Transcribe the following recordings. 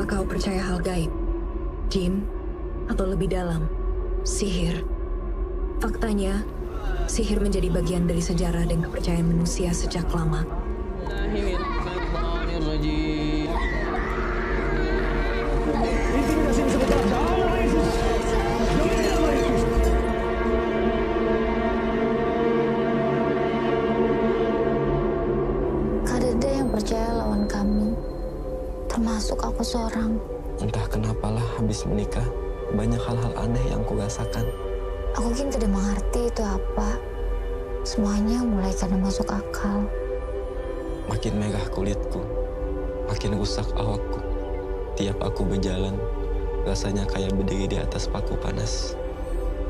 Apa kau percaya hal gaib, jin, atau lebih dalam, sihir? Faktanya, sihir menjadi bagian dari sejarah dan kepercayaan manusia sejak lama. Kadada yang percaya lawan kami, termasuk aku seorang. Entah kenapalah habis menikah, banyak hal-hal aneh yang kurasakan. Aku kini tidak mengerti itu apa. Semuanya mulai karena masuk akal. Makin merah kulitku, makin rusak awakku. Tiap aku berjalan, rasanya kayak berdiri di atas paku panas.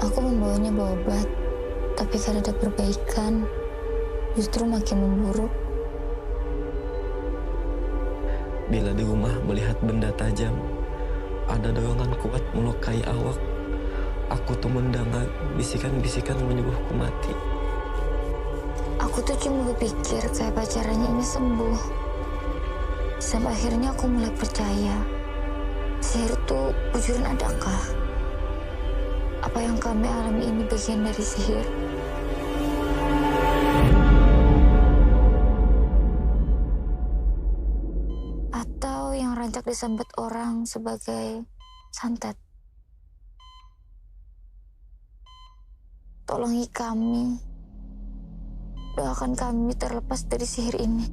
Aku membawanya berobat, tapi karena ada perbaikan, justru makin memburuk. Bila di rumah melihat benda tajam, ada dorongan kuat melukai awak. Aku tuh mendengar bisikan-bisikan menyuruhku mati. Aku tuh cuma berpikir kayak pacarannya ini sembuh. Sampai akhirnya aku mulai percaya. Sihir itu bujuran adakah? Apa yang kami alami ini bagian dari sihir? Atau yang rancak disambut orang sebagai santet? Tolongi kami. Doakan kami terlepas dari sihir ini.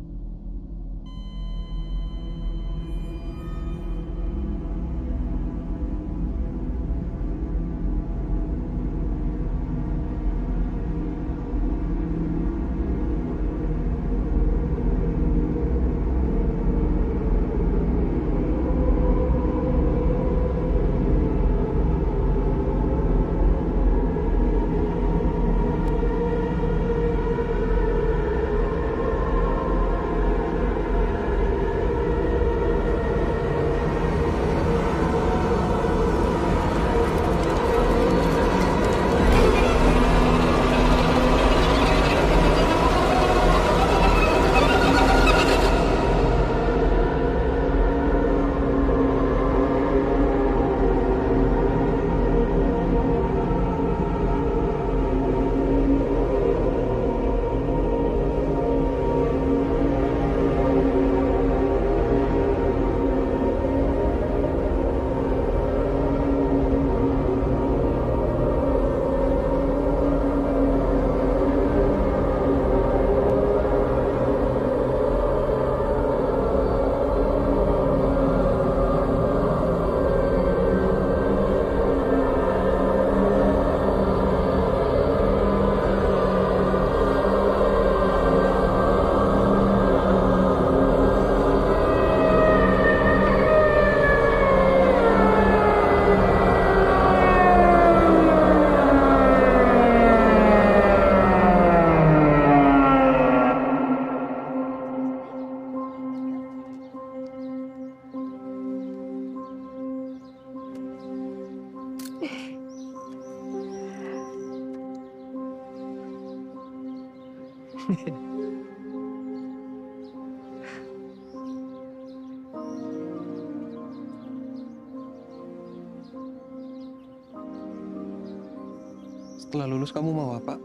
Setelah lulus kamu mau apa?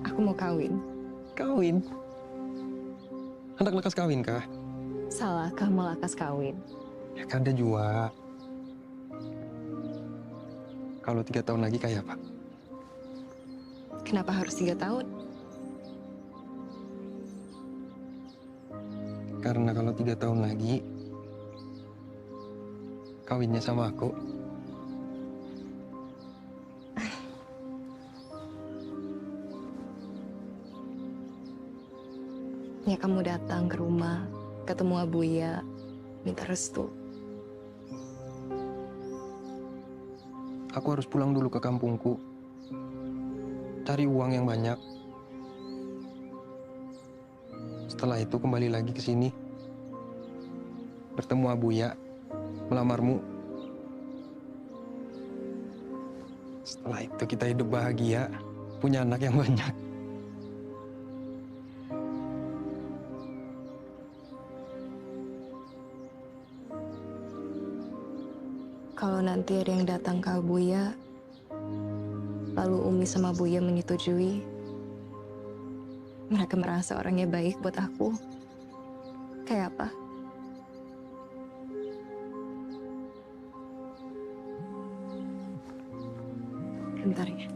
Aku mau kawin. Kawin? Hendak lekas kawin kah? Salahkah melakas kawin? Ya kan ada jua. Kalau 3 tahun lagi kayak apa? Kenapa harus 3 tahun? Karena kalau 3 tahun lagi kawinnya sama aku. Ya kamu datang ke rumah, ketemu Abuya, minta restu. Aku harus pulang dulu ke kampungku. Cari uang yang banyak. Setelah itu kembali lagi ke sini. Bertemu Abuya, melamarmu. Setelah itu kita hidup bahagia, punya anak yang banyak. kalau nanti ada yang datang ke Abuya, lalu Umi sama Buya menyetujui, mereka merasa orangnya baik buat aku. Kayak apa? Bentar ya.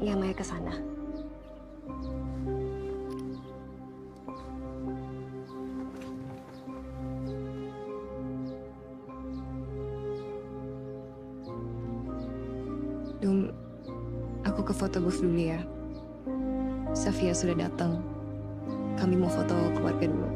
Iya Maya ke sana. Aku ke foto booth dulu ya. Safia sudah datang. Kami mau foto keluarga dulu.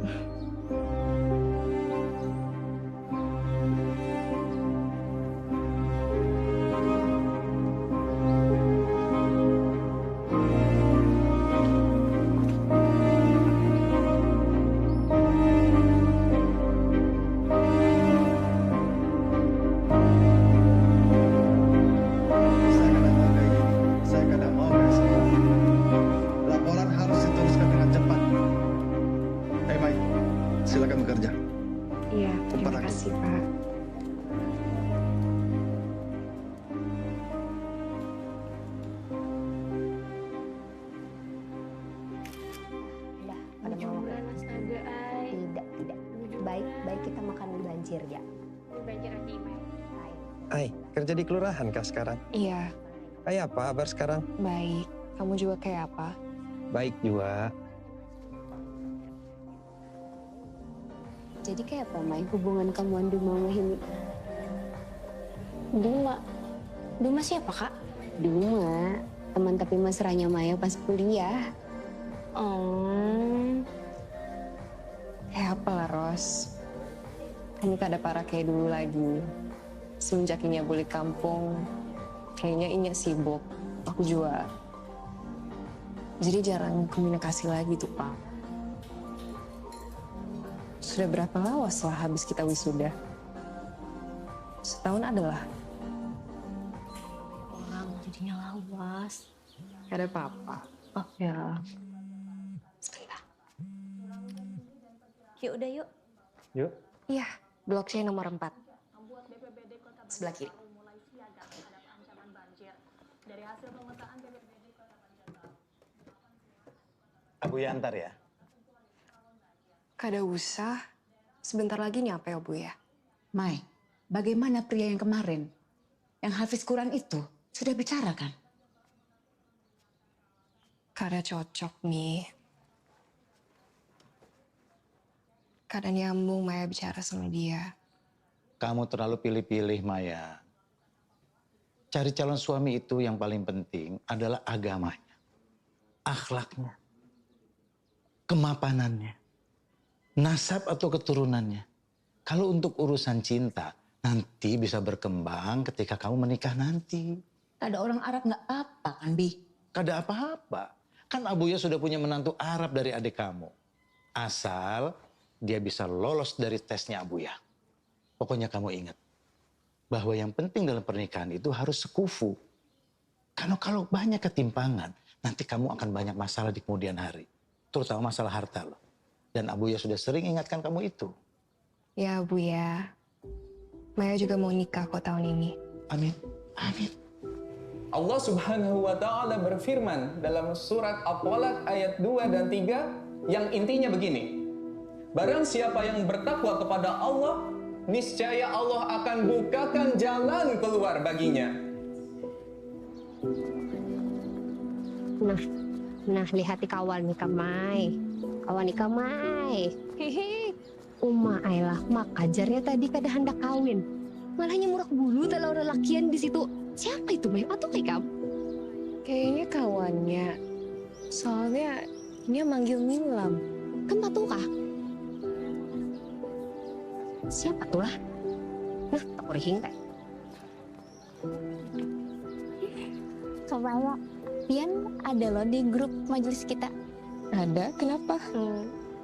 Silakan bekerja. Iya, terima kasih Pak. Udah, pada mau makan? Astaga, Ai. Tidak. Baik kita makan di banjir ya. Banjir lagi, Mai. Ai, kerja di kelurahan kah sekarang? Iya, Kayak apa kabar sekarang? baik. Kamu juga kayak apa? Baik juga. Jadi kayak apa, Mai, hubungan kamu Duma sama Himi? Duma siapa, Kak? Duma, teman tapi mesranya Maya pas kuliah. Kayak apa lah, Ros? Ini kada parah kayak dulu lagi. Semenjak Inya balik kampung, kayaknya Inya sibuk. Aku juga. Jadi jarang komunikasi lagi tuh, Pak. Sudah berapa lama setelah habis kita wisuda? Setahun adalah. Orang jadinya lawas. Gak ada apa-apa. Oh ya. Sebentar. Yuk, udah yuk. Yuk. Iya, blok C nomor 4. Sebelah kiri. Abuya antar ya. Kada usah. Sebentar lagi nyampe ya, Bu ya. Mai, bagaimana pria yang kemarin? Yang hafiz Quran itu sudah bicara kan? Kada cocok, Mi. Kada nyambung Maya bicara sama dia. Kamu terlalu pilih-pilih, Maya. Cari calon suami itu yang paling penting adalah agamanya, akhlaknya, kemapanannya, nasab atau keturunannya. Kalau untuk urusan cinta, nanti bisa berkembang ketika kamu menikah nanti. Ada orang Arab nggak apa kan, Bi? Kada apa-apa. Kan Abuya sudah punya menantu Arab dari adik kamu. Asal dia bisa lolos dari tesnya Abuya. Pokoknya kamu ingat bahwa yang penting dalam pernikahan itu harus sekufu. Karena kalau banyak ketimpangan, nanti kamu akan banyak masalah di kemudian hari. Terutama masalah harta loh. Dan Abuya sudah sering ingatkan kamu itu. Ya, Bu ya. Maya juga mau nikah kok tahun ini. Amin. Amin. Allah Subhanahu wa taala berfirman dalam surat At-Thalaq ayat 2 dan 3 yang intinya begini. Barang siapa yang bertakwa kepada Allah, niscaya Allah akan bukakan jalan keluar baginya. Nah, lihat kawan nikah Mai. Kawan nikah Mai. Hehe. Uma Ailah, mak ajarnya tadi kada hendak kawin. Malahnya murak bulu tak lawan lakian di situ. Siapa itu, Mai? Atau kayak kamu? Kayaknya kawannya. Soalnya dia manggil Milam. Kan tak tahu kah? Siapa tuh lah? Nah, tak kurihing kayak. Kebaya, Pian ada loh di grup majelis kita. Ada? Kenapa?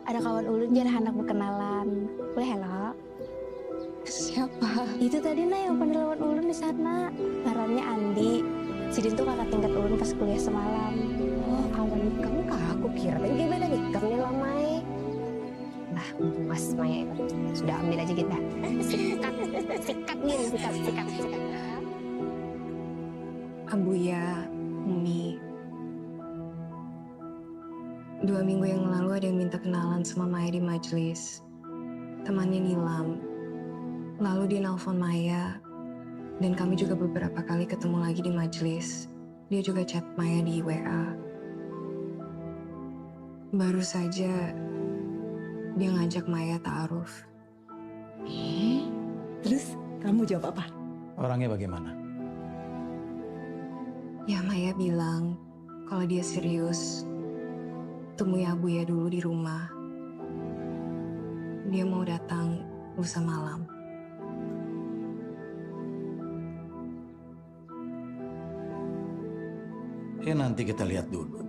Ada kawan ulun jar hendak berkenalan. Boleh lo? Siapa? Itu tadi nah yang pandai lawan ulun di sana. Ngarannya Andi. Sidin tuh kakak tingkat ulun pas kuliah semalam. Oh, kawan kamu kah? Aku kira tadi gimana nikah nih lamai. Awas Maya itu. Sudah ambil aja kita. Sikat, sikat gini, sikat. Abuya, Umi. 2 minggu yang lalu ada yang minta kenalan sama Maya di majelis. Temannya Nilam. Lalu dia nelfon Maya. Dan kami juga beberapa kali ketemu lagi di majelis. Dia juga chat Maya di WA. Baru saja dia ngajak Maya ta'aruf. Terus kamu jawab apa? Orangnya bagaimana? Ya Maya bilang kalau dia serius, temui Abuya dulu di rumah. Dia mau datang lusa malam. Ya nanti kita lihat dulu.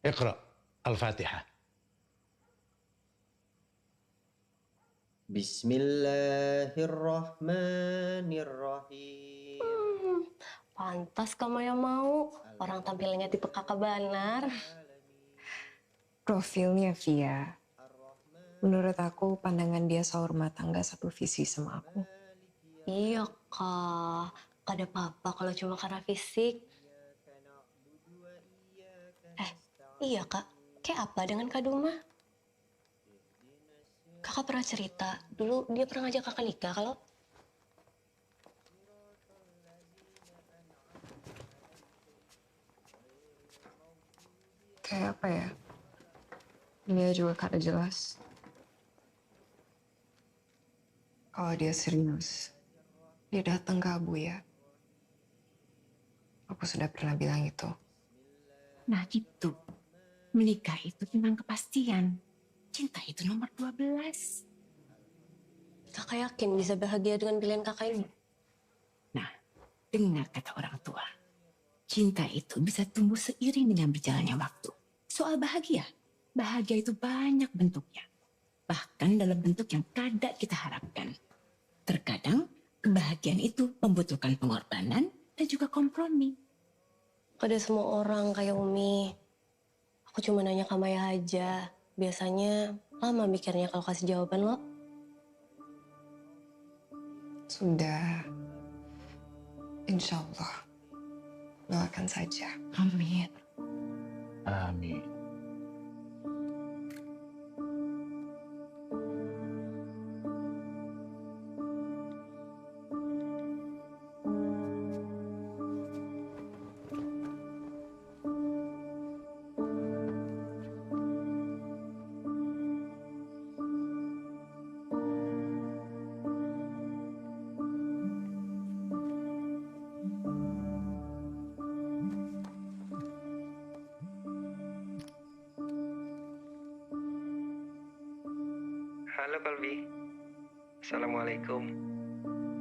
اقرأ الفاتحة. Bismillahirrahmanirrahim. Pantas kamu yang mau. Orang tampilnya tipe kakak Banar. Profilnya Via. Menurut aku pandangan dia seorang rumah tangga satu visi sama aku. Iya kak. Gak ada apa-apa kalau cuma karena fisik. Iya kak, kayak apa dengan Kak Duma? Kakak pernah cerita, dulu dia pernah ngajak kakak nikah kalau... Kayak apa ya? Dia juga kada jelas. Kalau dia serius, dia datang ke Abuya. Aku sudah pernah bilang itu. Nah gitu. Menikah itu tentang kepastian. Cinta itu nomor 12. Kakak yakin bisa bahagia dengan pilihan kakak ini? Nah, dengar kata orang tua. Cinta itu bisa tumbuh seiring dengan berjalannya waktu. Soal bahagia itu banyak bentuknya. Bahkan dalam bentuk yang kada kita harapkan. Terkadang, kebahagiaan itu membutuhkan pengorbanan dan juga kompromi. Kada semua orang kayak Umi. Aku cuma nanya ke Maya aja. Biasanya lama mikirnya kalau kasih jawaban lo. Sudah. Insya Allah. Doakan saja. Amin. Amin. Halo Kalbi. Assalamualaikum.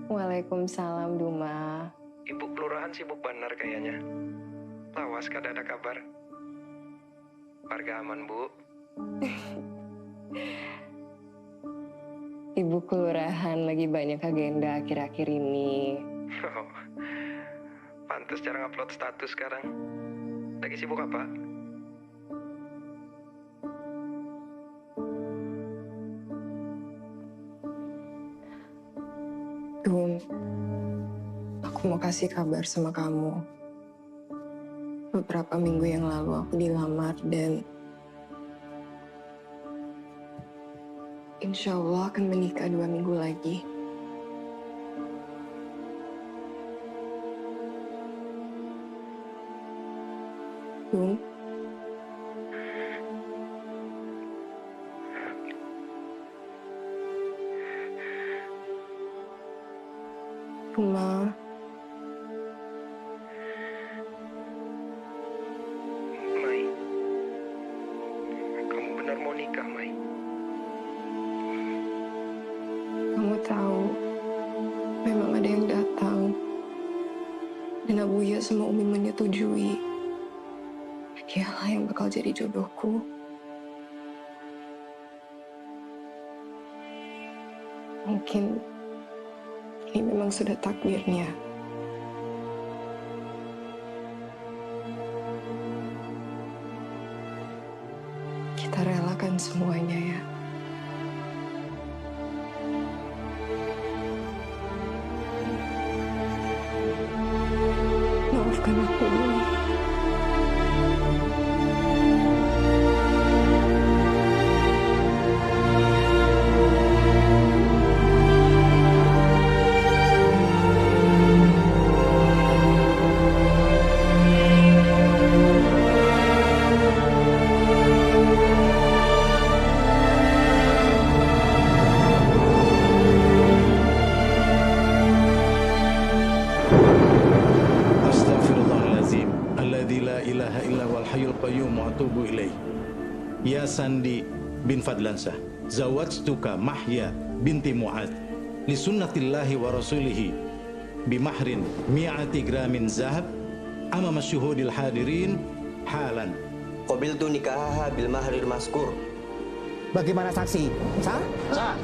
Waalaikumsalam Duma. Ibu kelurahan sibuk benar kayaknya. Lawas kada ada kabar. Warga aman, Bu. Ibu kelurahan lagi banyak agenda akhir-akhir ini. Pantes jarang upload status sekarang. Lagi sibuk apa? Dum, aku mau kasih kabar sama kamu. Beberapa minggu yang lalu aku dilamar dan insya Allah akan menikah 2 minggu lagi. Dum, Duma, Mai, kamu benar mau nikah, Mai? kamu tahu memang ada yang datang dan Abuya sama Umi menyetujui. Dialah yang bakal jadi jodohku. Mungkin Ini memang sudah takdirnya. Kita relakan semuanya ya. Maafkan aku dulu. Astaghfirullahaladzim. Alladzi la ilaha illa wal hayyul qayyum wa atubu ilaih. Ya Sandi bin Fadlansah, zawajtuka Mahya binti Mu'ad li sunnatillahi wa rasulihi bimahrin mi'ati gramin zahab amama syuhudil hadirin halan. Qabiltu nikahaha bil mahril maskur. Bagaimana saksi? Sah? Sah.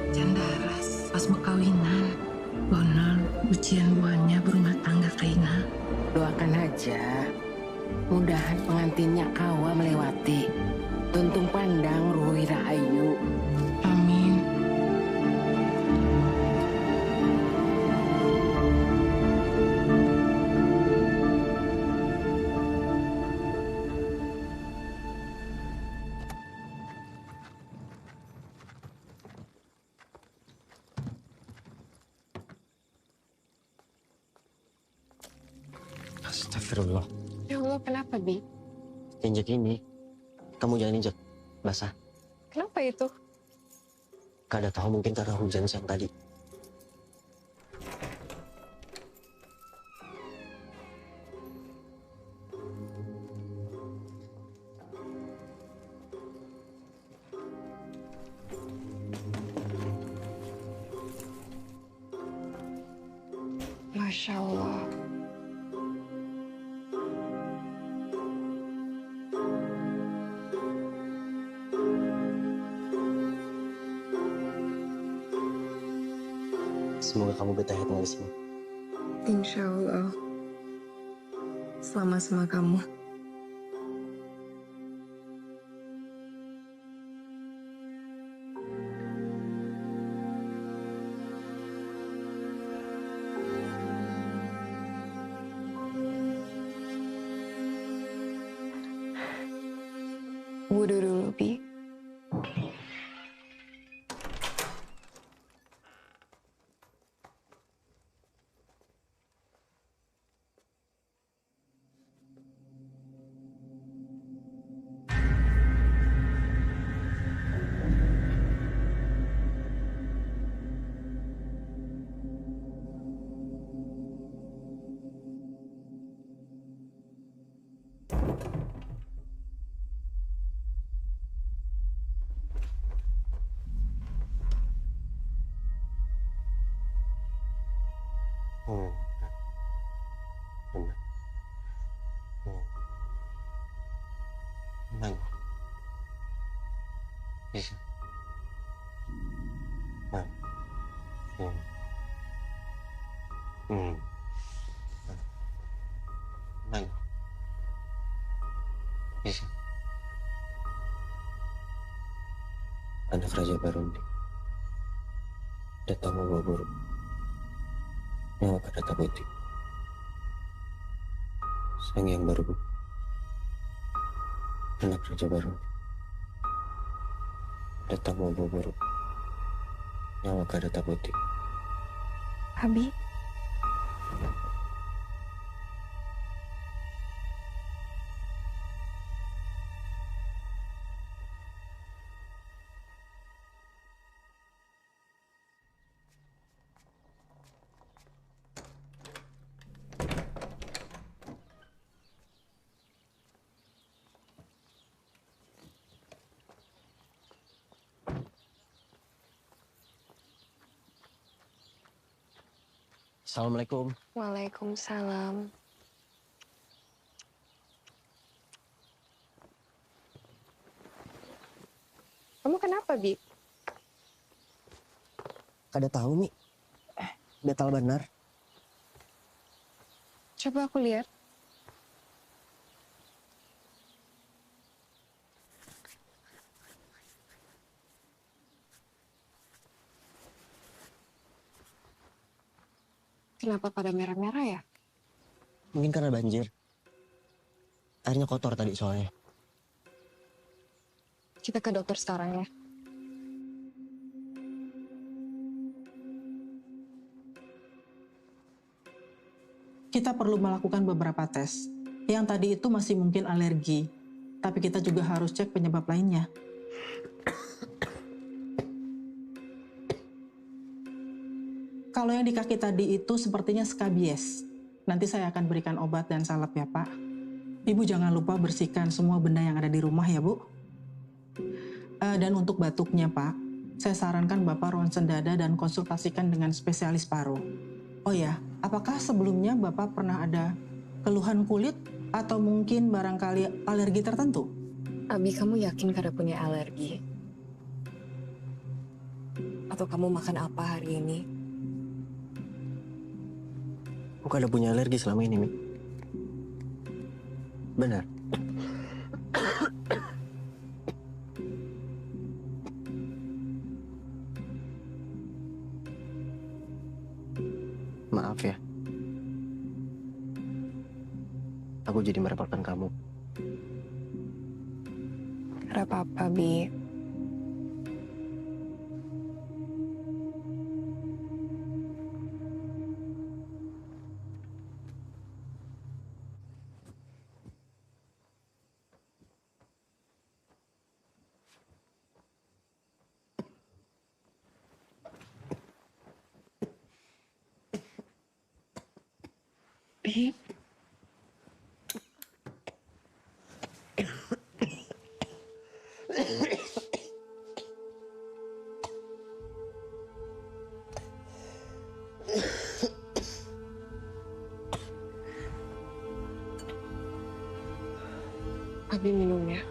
Candaras, pas mau kawinan, bonol, ujian buahnya berumah tangga Kaina. Doakan aja, mudahan pengantinnya kawa melewati. Tuntung pandang Ruhi Rahayu. Amin. Astagfirullah. Ya Allah, kenapa, Bi? Injek ini, kamu jangan injek. Basah. Kenapa itu? Kada tahu, mungkin karena hujan siang tadi. Masya Allah. Semoga kamu betah tinggal di sini. Insya Allah. Selama sama kamu. Wudu dulu, Bi. Benar. Tenang. Bisa. Nah. Tenang. Bisa. Anak Raja Barundi datang membawa buruk. Yang akan datang putih. Sang yang baru. Anak Raja Barundi datang membawa buruk. Yang akan datang putih. Abi. Assalamualaikum. Waalaikumsalam. Kamu kenapa, Bi? Kada tahu, Mi. Betal benar. Coba aku lihat. Kenapa pada merah-merah ya? Mungkin karena banjir. Airnya kotor tadi soalnya. Kita ke dokter sekarang ya. Kita perlu melakukan beberapa tes. Yang tadi itu masih mungkin alergi, tapi kita juga harus cek penyebab lainnya. Kalau yang di kaki tadi itu sepertinya skabies. Nanti saya akan berikan obat dan salep ya, Pak. Ibu jangan lupa bersihkan semua benda yang ada di rumah ya, Bu. Dan untuk batuknya, Pak, saya sarankan Bapak ronsen dada dan konsultasikan dengan spesialis paru. Oh ya, apakah sebelumnya Bapak pernah ada keluhan kulit atau mungkin barangkali alergi tertentu? Abi, kamu yakin kada punya alergi? Atau kamu makan apa hari ini? Aku kada punya alergi selama ini, Mi. Benar. Maaf ya. Aku jadi merepotkan kamu. Gak apa-apa, Bi. Bi. Abi minum ya.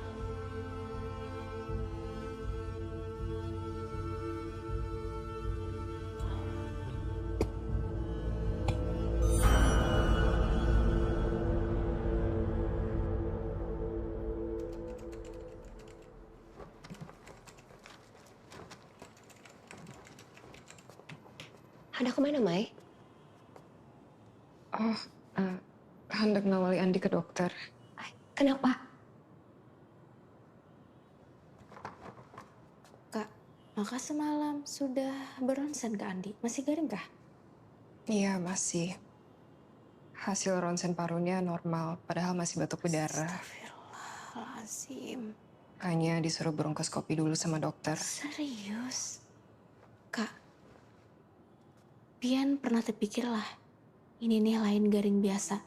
Hendak kemana, Mai? Oh, hendak ngawali Andi ke dokter. Kenapa? Kak, maka semalam sudah beronsen ke Andi. Masih garing kah? Iya, masih. Hasil ronsen parunya normal, padahal masih batuk berdarah. Astagfirullahaladzim. Makanya disuruh bronkoskopi dulu sama dokter. Serius? Kak, Pian pernah terpikir lah, ini nih lain garing biasa.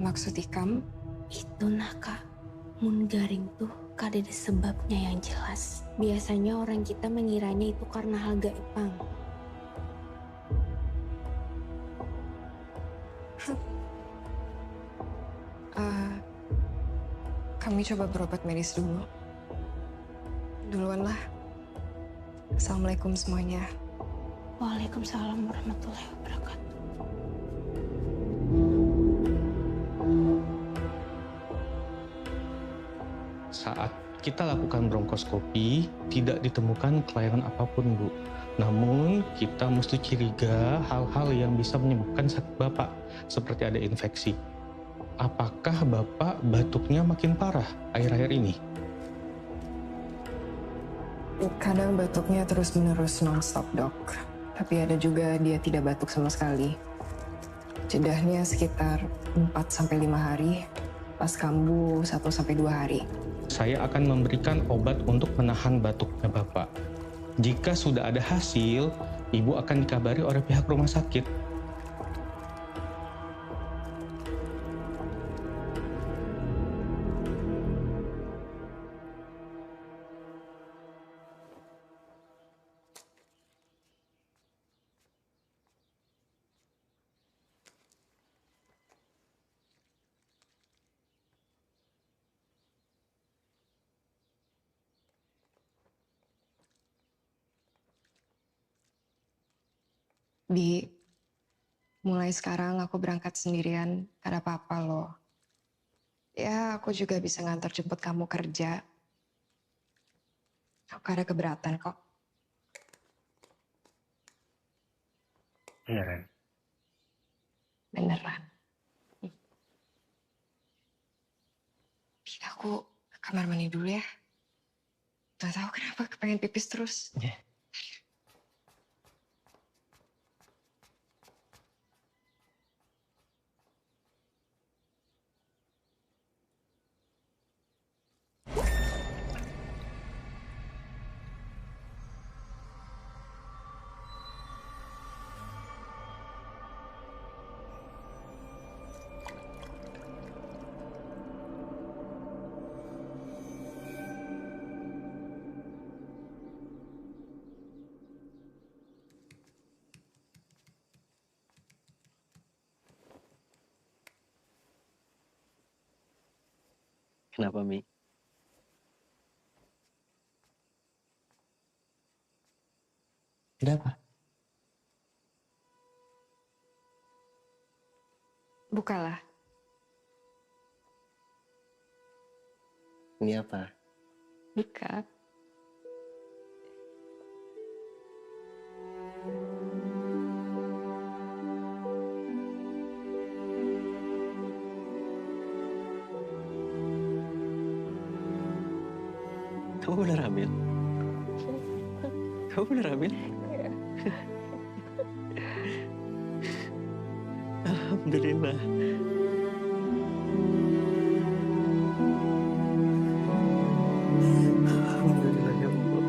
Maksud ikam? Itu nah Kak, mun garing tuh kada ada sebabnya yang jelas. Biasanya orang kita mengiranya itu karena hal gaib, Pang. Kami coba berobat medis dulu. Duluan lah. Assalamualaikum semuanya. Waalaikumsalam warahmatullahi wabarakatuh. Saat kita lakukan bronkoskopi, tidak ditemukan kelainan apapun, Bu. Namun, kita mesti curiga hal-hal yang bisa menyebabkan sakit Bapak, seperti ada infeksi. Apakah Bapak batuknya makin parah akhir-akhir ini? Kadang batuknya terus-menerus non-stop, Dok. Tapi ada juga dia tidak batuk sama sekali. Jedahnya sekitar 4-5 hari, pas kambuh 1-2 hari. Saya akan memberikan obat untuk menahan batuknya Bapak. Jika sudah ada hasil, Ibu akan dikabari oleh pihak rumah sakit. Bi, mulai sekarang aku berangkat sendirian, gak ada apa-apa loh. Ya, aku juga bisa ngantar jemput kamu kerja. Aku gak ada keberatan kok. Beneran? Beneran. Bi, aku ke kamar mandi dulu ya. Gak tahu kenapa kepengen pipis terus. Kenapa, Mi? Kenapa? Bukalah. Ini apa? Buka. Kamu bener hamil? Kamu bener hamil? Alhamdulillah. Alhamdulillah ya Allah.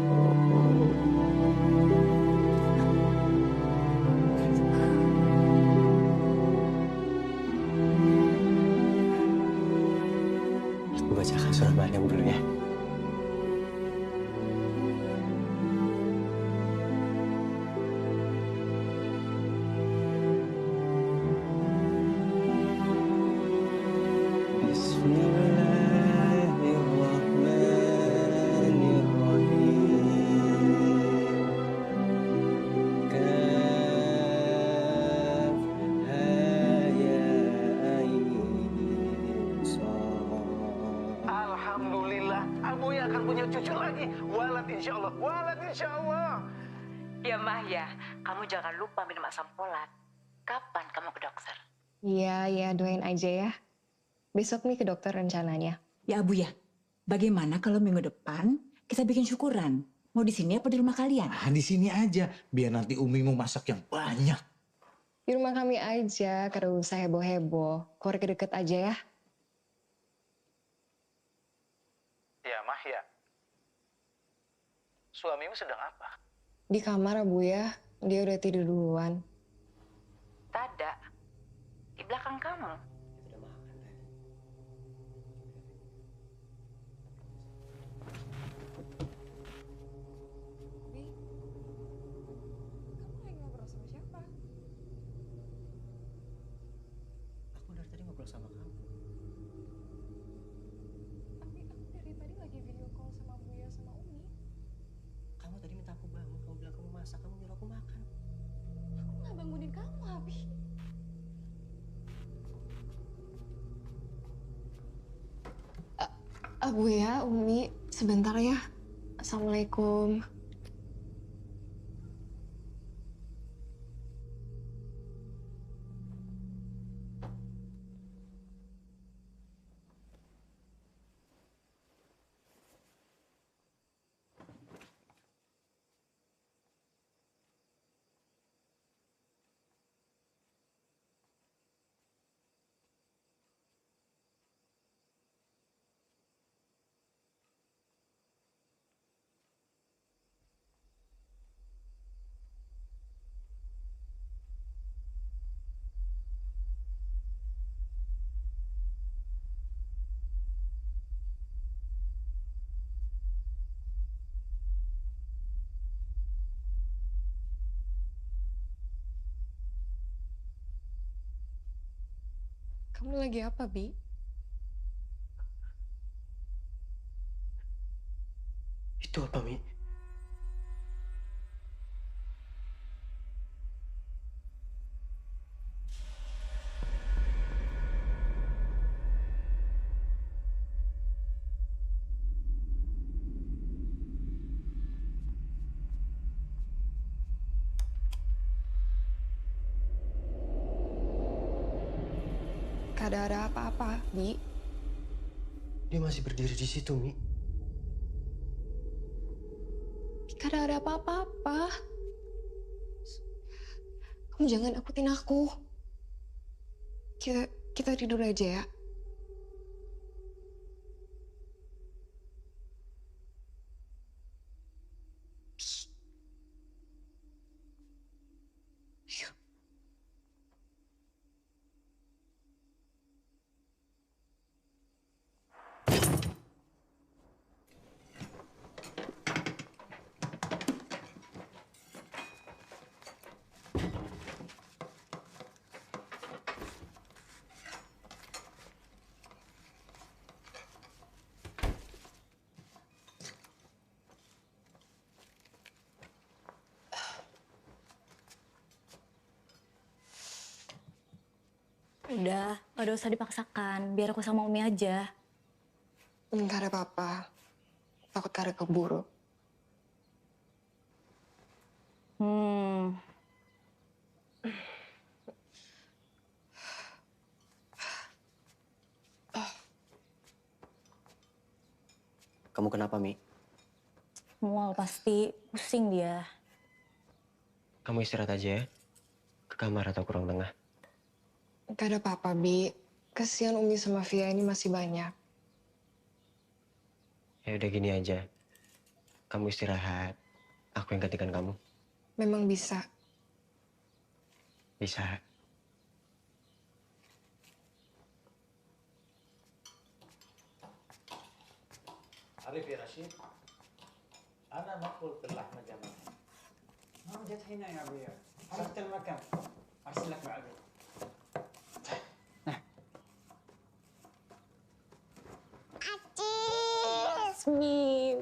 Aku bacakan surah Maryam dulu ya. Alhamdulillah, Abuya akan punya cucu lagi. Walad insya Allah, walad insya Allah. Ya Mah ya, kamu jangan lupa minum asam folat. Kapan kamu ke dokter? Iya, ya doain aja ya. Besok nih ke dokter rencananya. Ya Abu ya, bagaimana kalau minggu depan kita bikin syukuran? Mau di sini apa di rumah kalian? Ah, di sini aja, biar nanti Umi mau masak yang banyak. Di rumah kami aja, kada usah heboh-heboh. Keluarga deket aja ya. Ya, Mah ya. Suamimu sedang apa? Di kamar, Bu ya. Dia udah tidur duluan. Tada, di belakang kamu. Aku dari tadi ngobrol sama kamu. Tapi aku dari tadi lagi video call sama Buya sama Umi. Kamu tadi minta aku bangun, kamu bilang kamu masak, kamu nyuruh aku makan. Aku nggak bangunin kamu, Abi. Buya, Umi, sebentar ya. Assalamualaikum. Kamu lagi apa, Bi? Itu apa, Mi? Kada ada apa-apa, Bi. Dia masih berdiri di situ, Mi. Kada ada apa-apa. Kamu jangan nakutin aku. Kita tidur aja ya. Udah, gak usah dipaksakan. Biar aku sama Umi aja. Enggak ada apa-apa. Takut kada keburu. Kamu kenapa, Mi? Mual pasti. Pusing dia. Kamu istirahat aja ya. Ke kamar atau ke ruang tengah. Gak ada apa-apa, Bi. Kasihan Umi sama Via ini masih banyak. Ya udah gini aja. Kamu istirahat. Aku yang gantikan kamu. Memang bisa. Bisa. عارف يا رشيد أنا مقبول في اللحمة جمال. ما جت هنا يا أبويا. عرفت المكان. أرسل لك بعدين. Yasmin.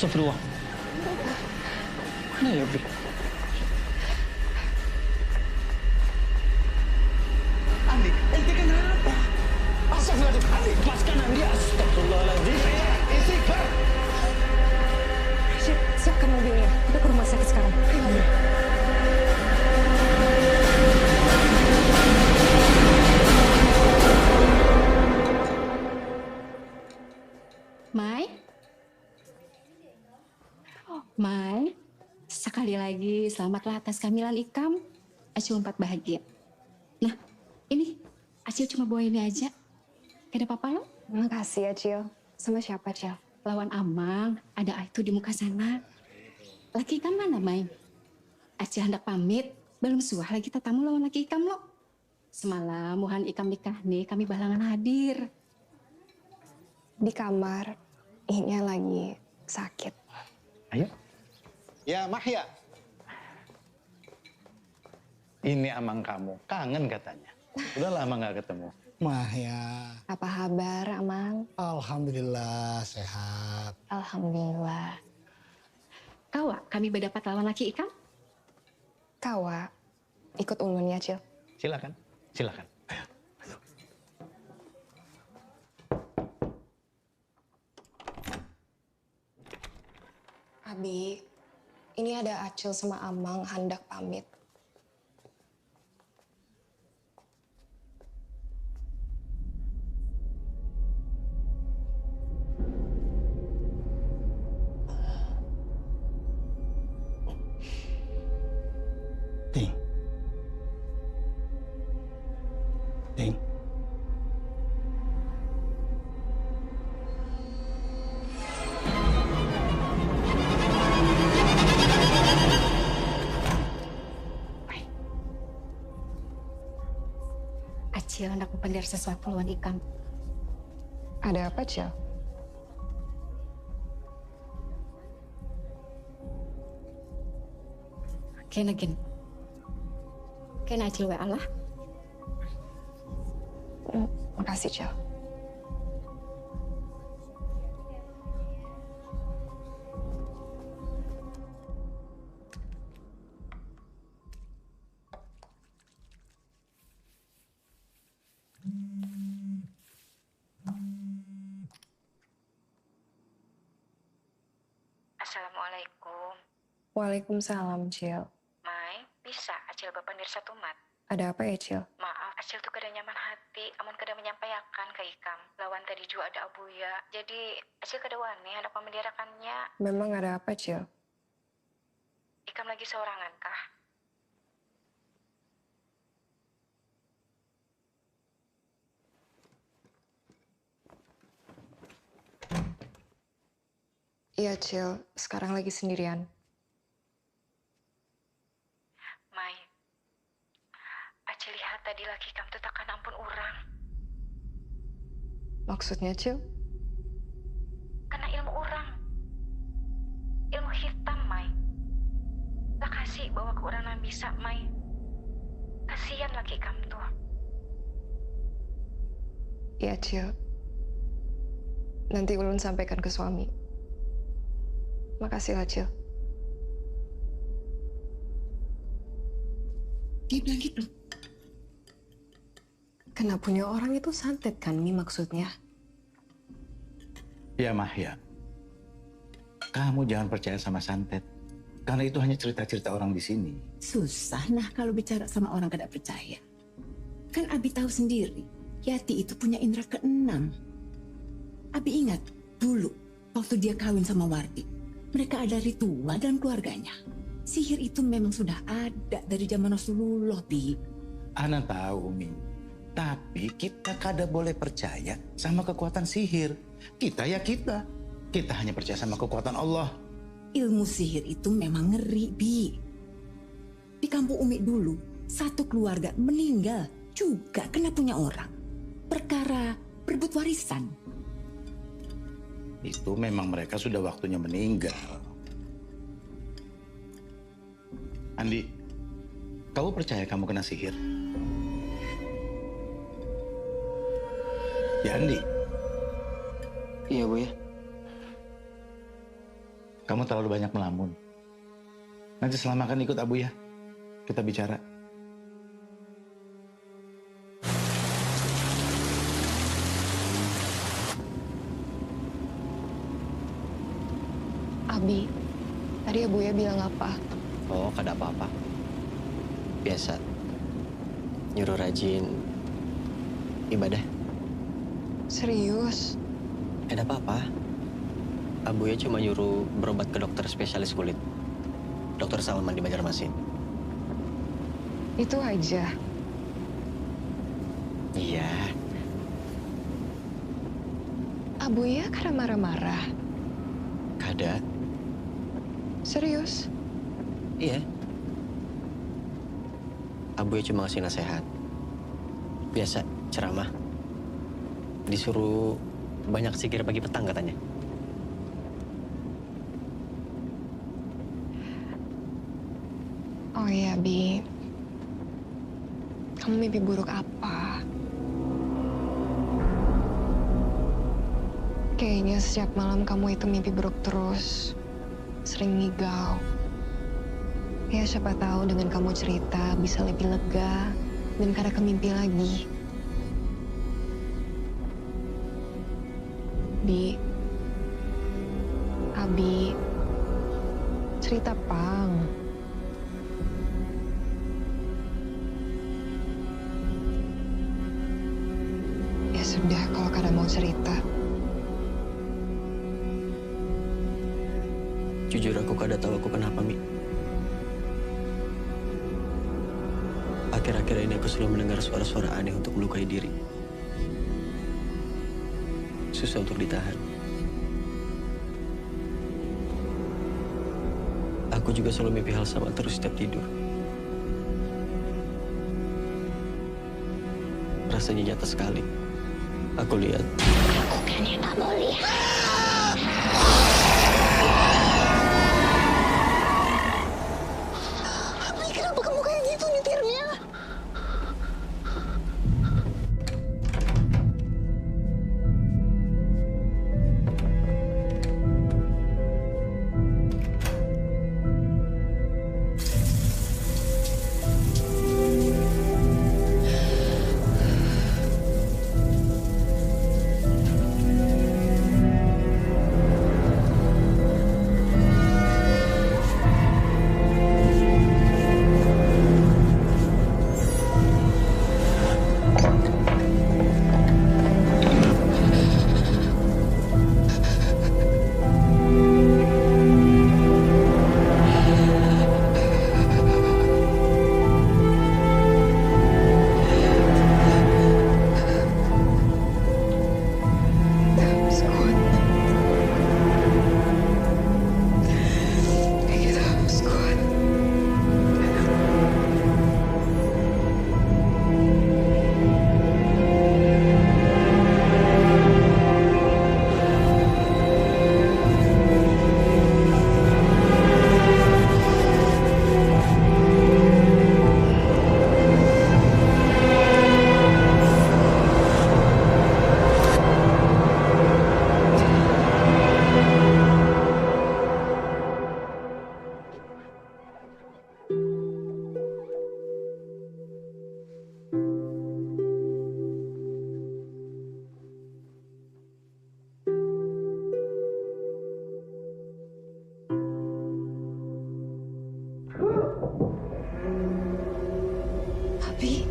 Astagfirullah. Mana ya, Bi? Andi, ente kenapa? Astagfirullahaladzim, Andi, lepaskan Andi. Astagfirullahaladzim. Istighfar. Siapkan mobilnya. Kita ke rumah sakit sekarang. Ayo. Mai? Mai, sekali lagi selamatlah atas kehamilan Ikam. Acil 4 bahagia. Nah, ini Acil cuma bawa ini aja. Gak ada apa-apa lo? Makasih ya, Cil. Sama siapa, Cil? Lawan Amang, ada itu di muka sana. Laki Ikam mana, Mai? Acil hendak pamit. Belum suah lagi tatamu lawan laki Ikam lo. Semalam muhan Ikam nikah nih, kami balangan hadir. Di kamar. Ini lagi sakit. Ayo. Ya, Mahya. Ini amang kamu. Kangen katanya. Udah lama nggak ketemu. Mahya. Apa kabar, Amang? Alhamdulillah, sehat. Alhamdulillah. Kawa, kami berdapat lawan laki Ikam? Kawa, ikut ulun ya, Cil. Silakan, silakan. Abi, ini ada Acil sama Amang hendak pamit. Pendar sesuatu lawan Ikam. Ada apa, Cil? Kena Acil wa Allah. Makasih, Cil. Assalamualaikum. Waalaikumsalam, Cil. Mai, bisa Acil Bapak Nirsa Tumat. Ada apa ya, Cil? Maaf, Acil tuh kada nyaman hati, amun kada menyampaikan ke Ikam. Lawan tadi juga ada Abuya. Jadi, Acil kada wani hendak memeliharakannya. Memang ada apa, Cil? Ikam lagi seorangan kah? Iya, Cil. Sekarang lagi sendirian. Mai, Acil lihat tadi laki Ikam tuh takkan ampun orang. Maksudnya, Cil? Karena ilmu orang. Ilmu hitam, Mai. Tak kasih bawa ke orang yang bisa, Mai. Kasihan laki Ikam tuh. Iya, Cil. Nanti Ulun sampaikan ke suami. Makasih lah, Cil. Dia bilang gitu. Kena punya orang itu santet kan, Mi, maksudnya? Ya, Mahya. Kamu jangan percaya sama santet. Karena itu hanya cerita-cerita orang di sini. Susah nah kalau bicara sama orang kada percaya. Kan Abi tahu sendiri, Yati itu punya indera keenam. Abi ingat dulu waktu dia kawin sama Wardi. Mereka ada ritual dalam keluarganya. Sihir itu memang sudah ada dari zaman Rasulullah, Bi. Ana tahu, Umi. Tapi kita kada boleh percaya sama kekuatan sihir. Kita ya kita. Kita hanya percaya sama kekuatan Allah. Ilmu sihir itu memang ngeri, Bi. Di kampung Umi dulu, satu keluarga meninggal juga kena punya orang. Perkara berebut warisan. Itu memang mereka sudah waktunya meninggal. Andi, kamu percaya kamu kena sihir? Ya, Andi. Iya, Bu ya. Kamu terlalu banyak melamun. Nanti selama kan ikut Abu ya. Kita bicara. Abi, tadi Abuya bilang apa? Oh, kada apa-apa. Biasa. Nyuruh rajin ibadah. Serius? Kada apa-apa. Abuya cuma nyuruh berobat ke dokter spesialis kulit. Dokter Salman di Banjarmasin. Itu aja? Iya. Abuya kada marah-marah? Kada. Serius? Iya. Abuya cuma ngasih nasihat. Biasa, ceramah. Disuruh banyak zikir pagi petang katanya. Oh iya, Bi. Kamu mimpi buruk apa? Kayaknya setiap malam kamu itu mimpi buruk terus. Sering ngigau. Ya siapa tahu dengan kamu cerita bisa lebih lega dan kada kemimpi lagi. Bi, Abi, cerita pang. Ya sudah kalau kada mau cerita. Jujur aku kada tahu aku kenapa, Mi. Akhir-akhir ini aku selalu mendengar suara-suara aneh untuk melukai diri. Susah untuk ditahan. Aku juga selalu mimpi hal sama terus setiap tidur. rasanya nyata sekali. Aku lihat. Bukan yang kamu lihat. Abi, kenapa kamu kayak gitu nyetirnya? Abi.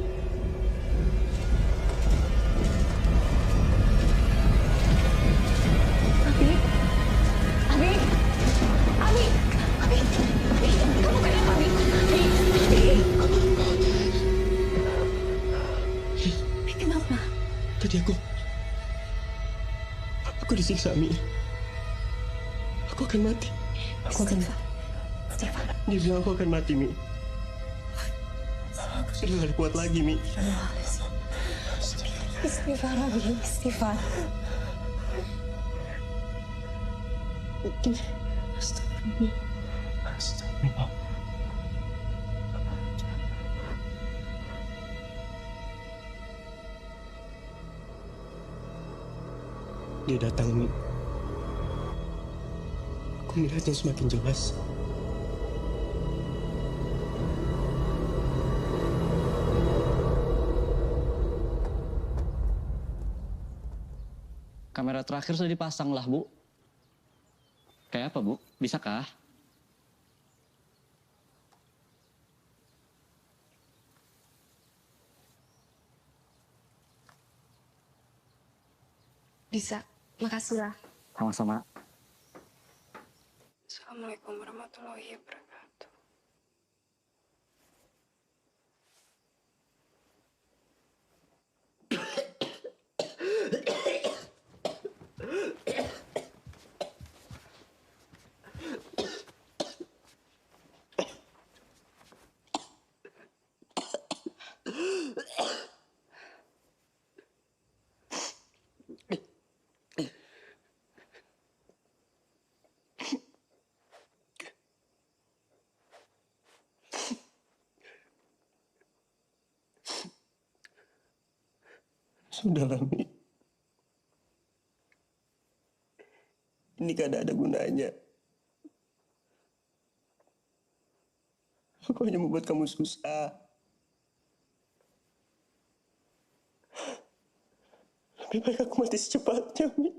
Abi. Abi. Abi. Abi. Kamu kenapa, Abi? Abi, kenapa? Tadi aku disiksa, Mi. Aku akan mati. Stefan. Dia bilang aku akan mati, Mi. Aku sudah gak kuat lagi, Mi. Istighfar, Abi. Istighfar. Astagfirullah. Dia datang, Mi. Aku melihatnya semakin jelas. Kamera terakhir sudah dipasang lah, Bu. Kayak apa, Bu? Bisakah? Bisa. Makasih lah. Sama-sama. Assalamualaikum warahmatullahi wabarakatuh. Sudahlah, Mi. Ini gak ada gunanya. Aku hanya membuat kamu susah. Lebih baik aku mati secepatnya, Mi.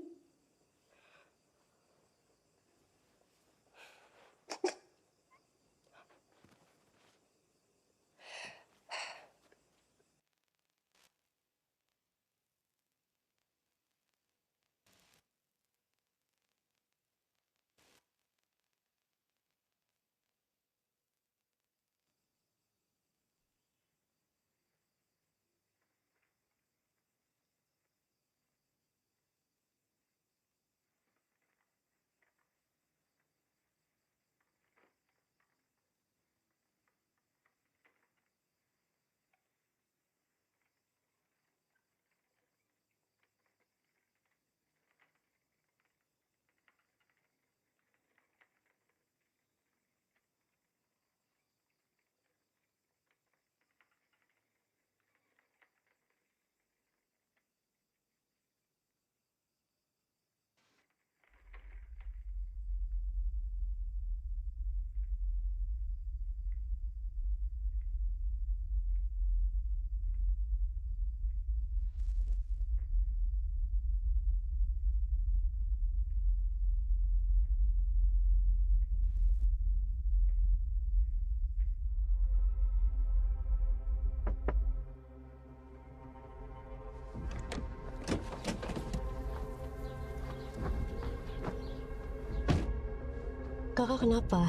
Kakak kenapa?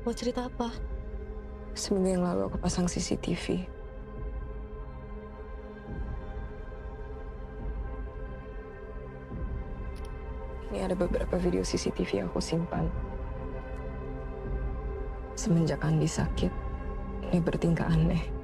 Mau cerita apa? Seminggu yang lalu aku pasang CCTV. Ini ada beberapa video CCTV yang aku simpan. Semenjak Andi sakit, dia bertingkah aneh.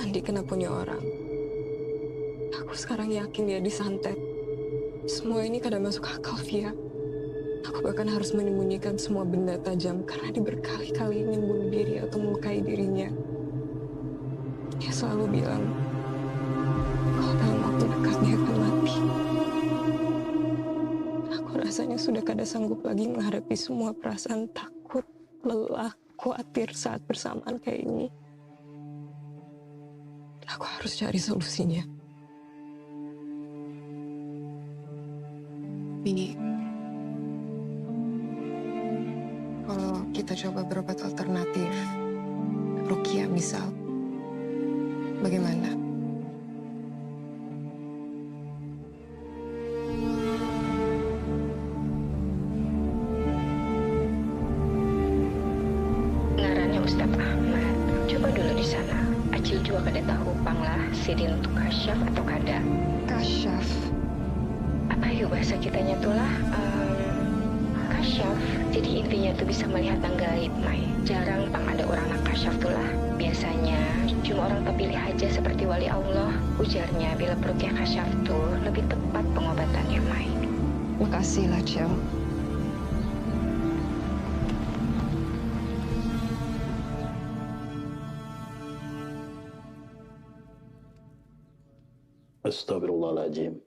Andi kena punya orang. Aku sekarang yakin dia disantet. Semua ini kadang masuk akal, Via. Aku bahkan harus menyembunyikan semua benda tajam karena dia berkali-kali ingin bunuh diri atau melukai dirinya. Dia selalu bilang, kalau dalam waktu dekat dia akan mati. Aku rasanya sudah kada sanggup lagi menghadapi semua perasaan takut, lelah, khawatir saat bersamaan kayak ini. Aku harus cari solusinya. Mini, kalau kita coba berobat alternatif, Rukia misal, bagaimana? Ngarannya Ustadz Ahmad. Coba dulu di sana. Acil juga kada tahu panglah sidin untuk kasyaf atau kada. Kasyaf? Apa yuk bahasa kitanya tuh lah? Kasyaf. Jadi intinya tuh bisa melihat yang gaib, Mai. Jarang pang ada orang nak kasyaf tuh lah. Biasanya cuma orang terpilih aja seperti wali Allah. Ujarnya bila perukia kasyaf tuh lebih tepat pengobatannya, Mai. Makasih lah, Cel. Astagfirullahaladzim.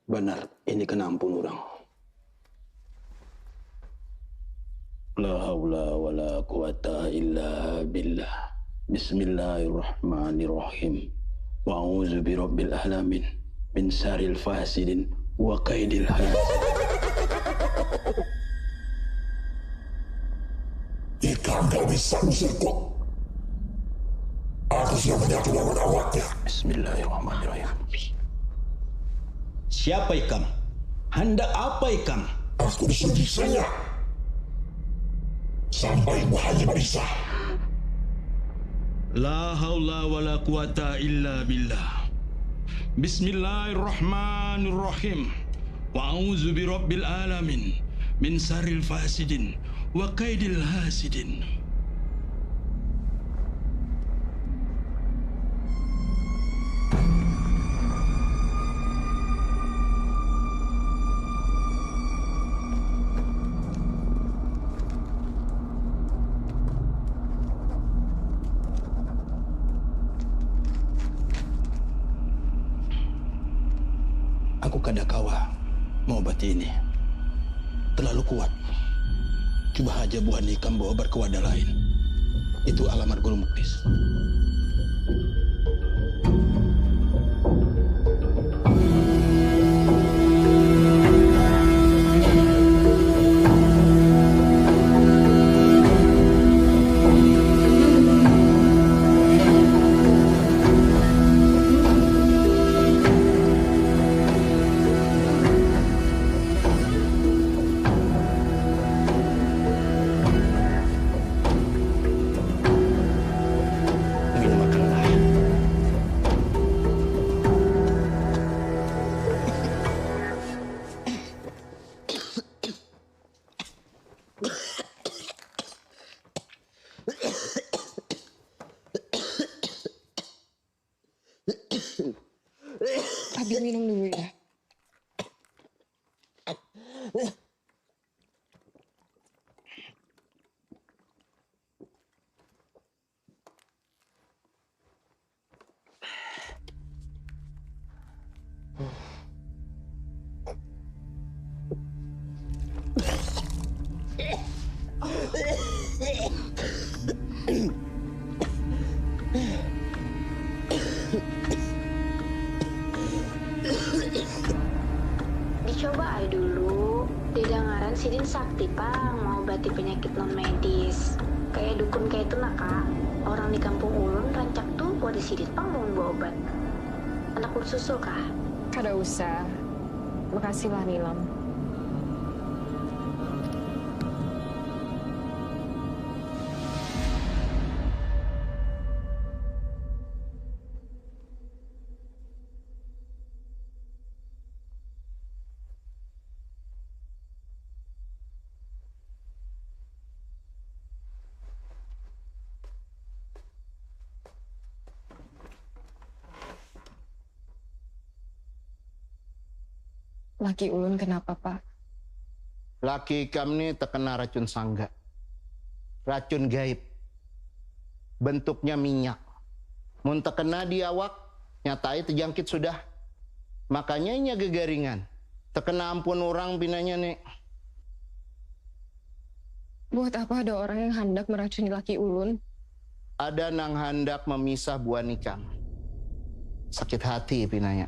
Benar, ini kena ampun orang. La haula wa la quwata illa billah. Bismillahirrahmanirrahim. Wa a'udzu birabbil alamin min syarril fasidin wa kaidil hasid. Jika Anda bisa bersyukur, aku sudah menyatu lawan awaknya. Bismillahirrahmanirrahim. Siapa ikam? Hendak apa ikam? Aku disuruh saya sampai bahaya bisa. La haula wa la quwata illa billah. Bismillahirrahmanirrahim. Wa a'udzu birabbil alamin min syarril fasidin wa kaidil hasidin. Aku kada kawa mengobati ini. Terlalu kuat. Coba aja Bu Hanikam bawa obat ke wadah lain. Itu alamat Guru Muklis. Abi minum dulu ya. mengobati penyakit non medis. Kayak dukun kayak itu lah kak. Orang di kampung ulun rancak tuh buat disidit pang mau bawa obat. Anak ulun susul kah? Kada usah. Makasih lah Nilam. Laki ulun kenapa, Pak? Laki ikam ini terkena racun sangga. Racun gaib. Bentuknya minyak. Mun terkena di awak, nyatai terjangkit sudah. Makanya inya gegaringan. Terkena ampun orang pinanya, Nek. Buat apa ada orang yang hendak meracuni laki ulun? Ada nang hendak memisah buan ikam. Sakit hati pinanya.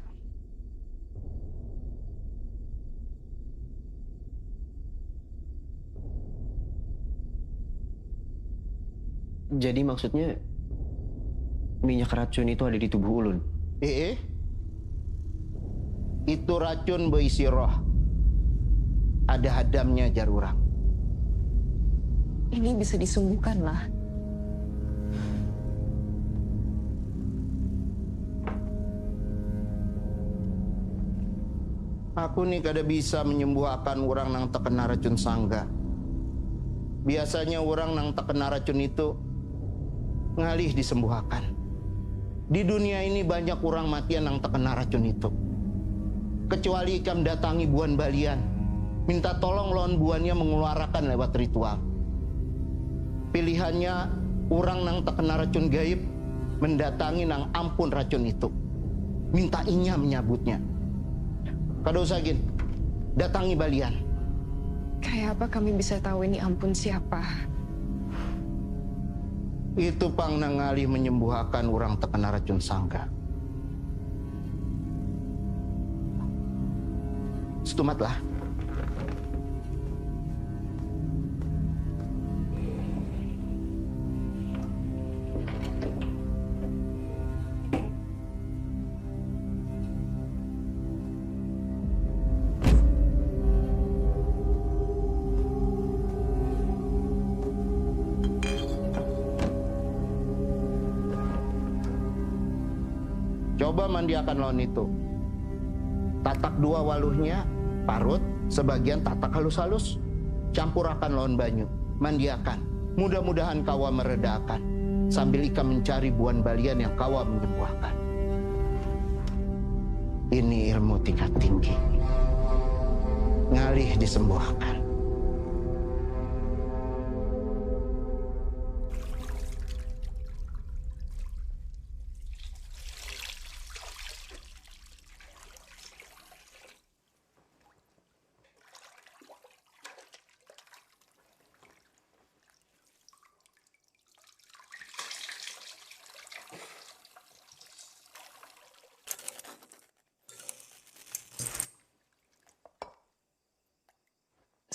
Jadi maksudnya minyak racun itu ada di tubuh ulun? Itu racun berisi roh. Ada hadamnya jarurang. Ini bisa disembuhkan lah. Aku nih kada bisa menyembuhkan orang nang terkena racun sangga. Biasanya orang nang terkena racun itu ngalih disembuhkan. Di dunia ini banyak orang matian yang terkena racun itu. Kecuali ikam datangi buan balian, minta tolong lawan buannya mengeluarkan lewat ritual. Pilihannya orang nang terkena racun gaib mendatangi nang ampun racun itu, minta inya menyabutnya. Kada usah gin, datangi balian. Kayak apa kami bisa tahu ini ampun siapa? Itu pang nangalih menyembuhkan orang terkena racun sangga. Setumatlah. Coba mandiakan lawan itu. Tatak dua waluhnya, parut, sebagian tatak halus-halus. Campurakan lawan banyu, mandiakan. Mudah-mudahan kawa meredakan. Sambil ikam mencari buan balian yang kawa menyembuhkan. Ini ilmu tingkat tinggi. Ngalih disembuhkan.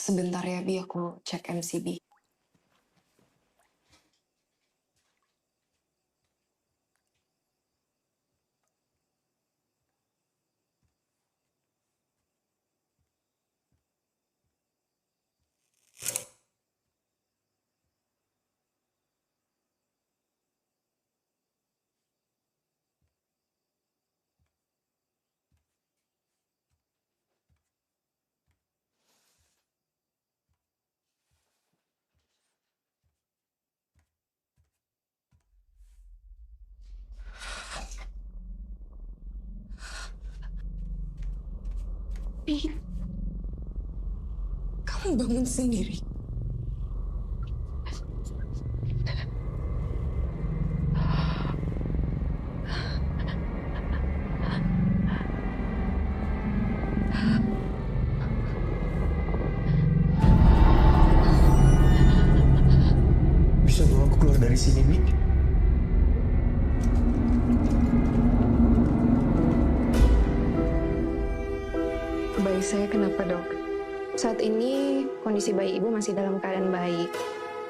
Sebentar ya Bi, aku cek MCB. Kamu bangun sendiri. Bisa bawa aku keluar dari sini, Bi? Bayi saya kenapa, Dok? Saat ini kondisi bayi ibu masih dalam keadaan baik.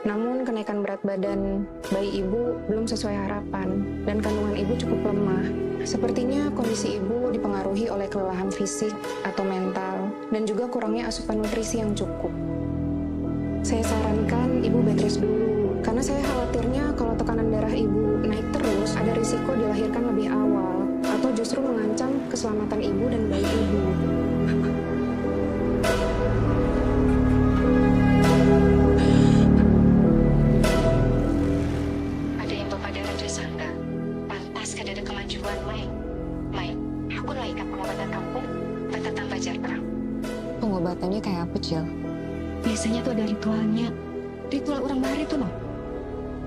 Namun kenaikan berat badan bayi ibu belum sesuai harapan dan kandungan ibu cukup lemah. Sepertinya kondisi ibu dipengaruhi oleh kelelahan fisik atau mental dan juga kurangnya asupan nutrisi yang cukup. Saya sarankan ibu bed rest dulu karena saya khawatirnya kalau tekanan darah ibu naik terus ada risiko dilahirkan lebih awal atau justru mengancam keselamatan ibu dan bayi ibu. Ada yang Bapak Dara sangka. Pantas kada ada kemajuan, Mai. Mai, aku laikat pengobatan kampung, bata tambah terang. Pengobatannya kayak apa, Cil? Biasanya tuh ada ritualnya. Ritual orang bahari tuh, loh.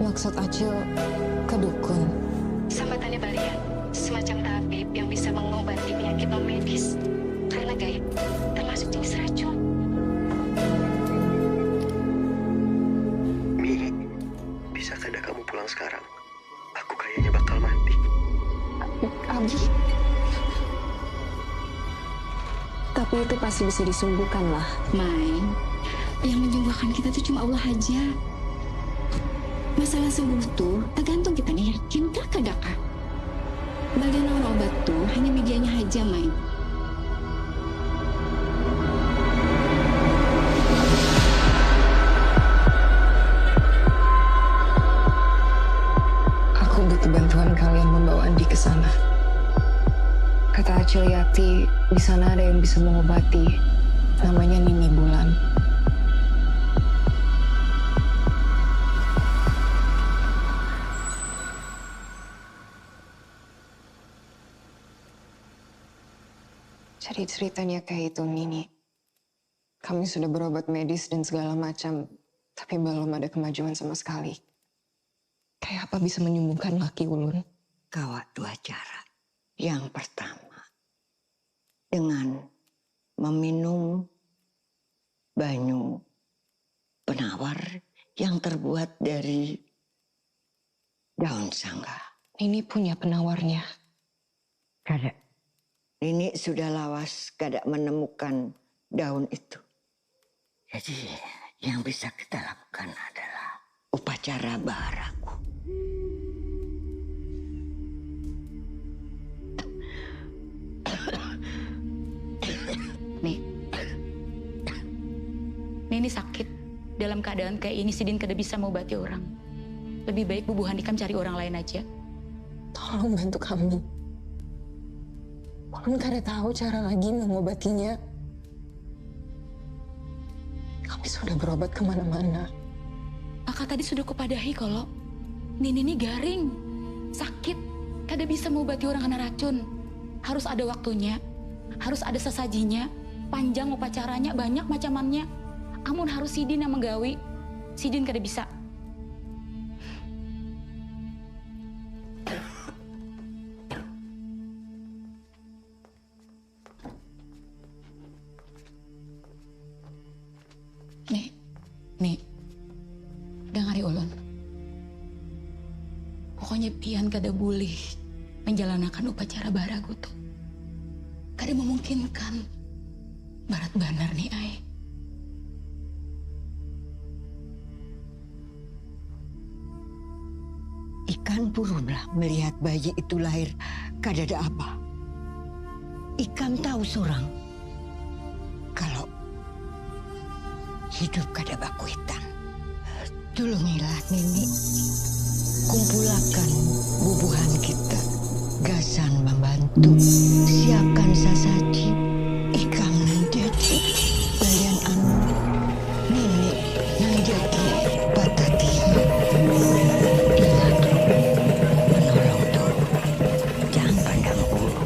Maksud Acil ke dukun? Sambatannya balian, semacam tabib yang bisa mengobati penyakit non medis. Karena gaib, termasuk jenis racun. Mi, bisa kada kamu pulang sekarang? Aku kayaknya bakal mati. Abi. Tapi itu pasti bisa disembuhkan lah. Mai, yang menyembuhkan kita tuh cuma Allah aja. Masalah sembuh tuh tergantung kita nih yakin kah kadakah. Bagian orang obat tuh hanya medianya aja, Mai. Aku butuh bantuan kalian membawa Andi ke sana. Kata Acil Yati, di sana ada yang bisa mengobati. Namanya Nini Bulan. Jadi ceritanya kayak itu, Nini. Kami sudah berobat medis dan segala macam, tapi belum ada kemajuan sama sekali. Kayak apa bisa menyembuhkan laki ulun? Kawat dua cara. Yang pertama, dengan meminum banyu penawar yang terbuat dari daun sangga. Ini punya penawarnya. Kada. Ini sudah lawas kada menemukan daun itu. Jadi yang bisa kita lakukan adalah upacara baharaku. Nih, Nini sakit. Dalam keadaan kayak ini, Sidin kada bisa mengobati orang. Lebih baik Bu Handikam cari orang lain aja. Tolong bantu kami. Ulun kada tahu cara lagi mengobatinya. Kami sudah berobat kemana-mana. Kakak tadi sudah kupadahi kalau Nini ini garing, sakit, kada bisa mengobati orang kena racun. Harus ada waktunya, harus ada sesajinya, panjang upacaranya, banyak macamannya. Amun harus Sidin yang menggawi, Sidin kada bisa. Nih, dengari ulun. Pokoknya pian kada boleh menjalankan upacara baragu tuh. Kada memungkinkan. Barat benar nih, Ai. Ikan purunlah melihat bayi itu lahir kadada apa. Ikan tahu sorang kalau hidup kada bakuitan. Tolongilah Nini, kumpulakan bubuhan kita, gasan membantu, siapkan sasaji, ikam nan jadi balian anu, Nini nan jadi patatinya. Ingat, menolong tuh, jangan pandang bulu.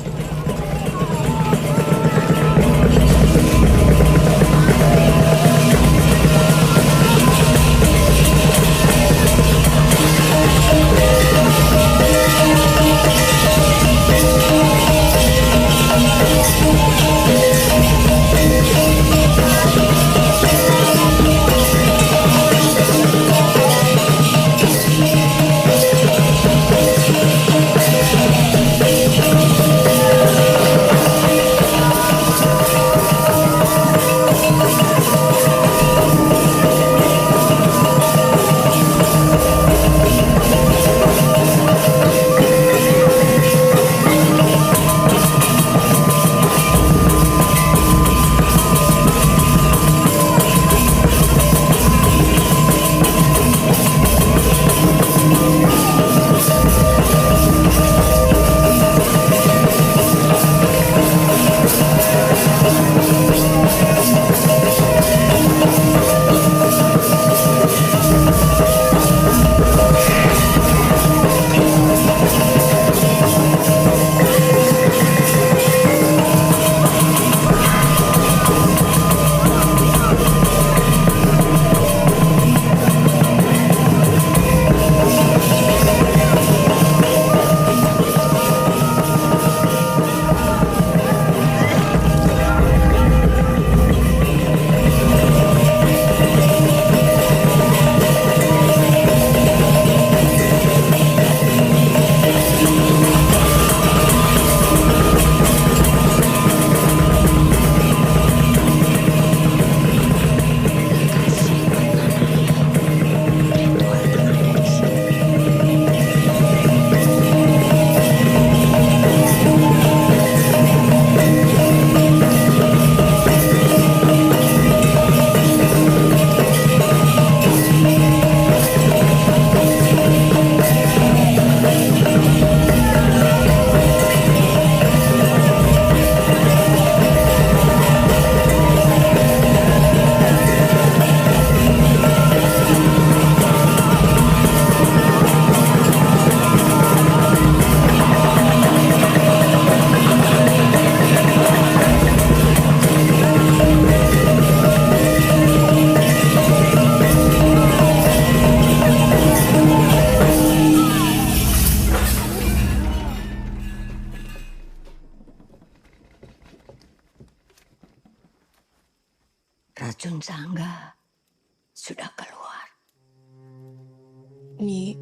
Mi,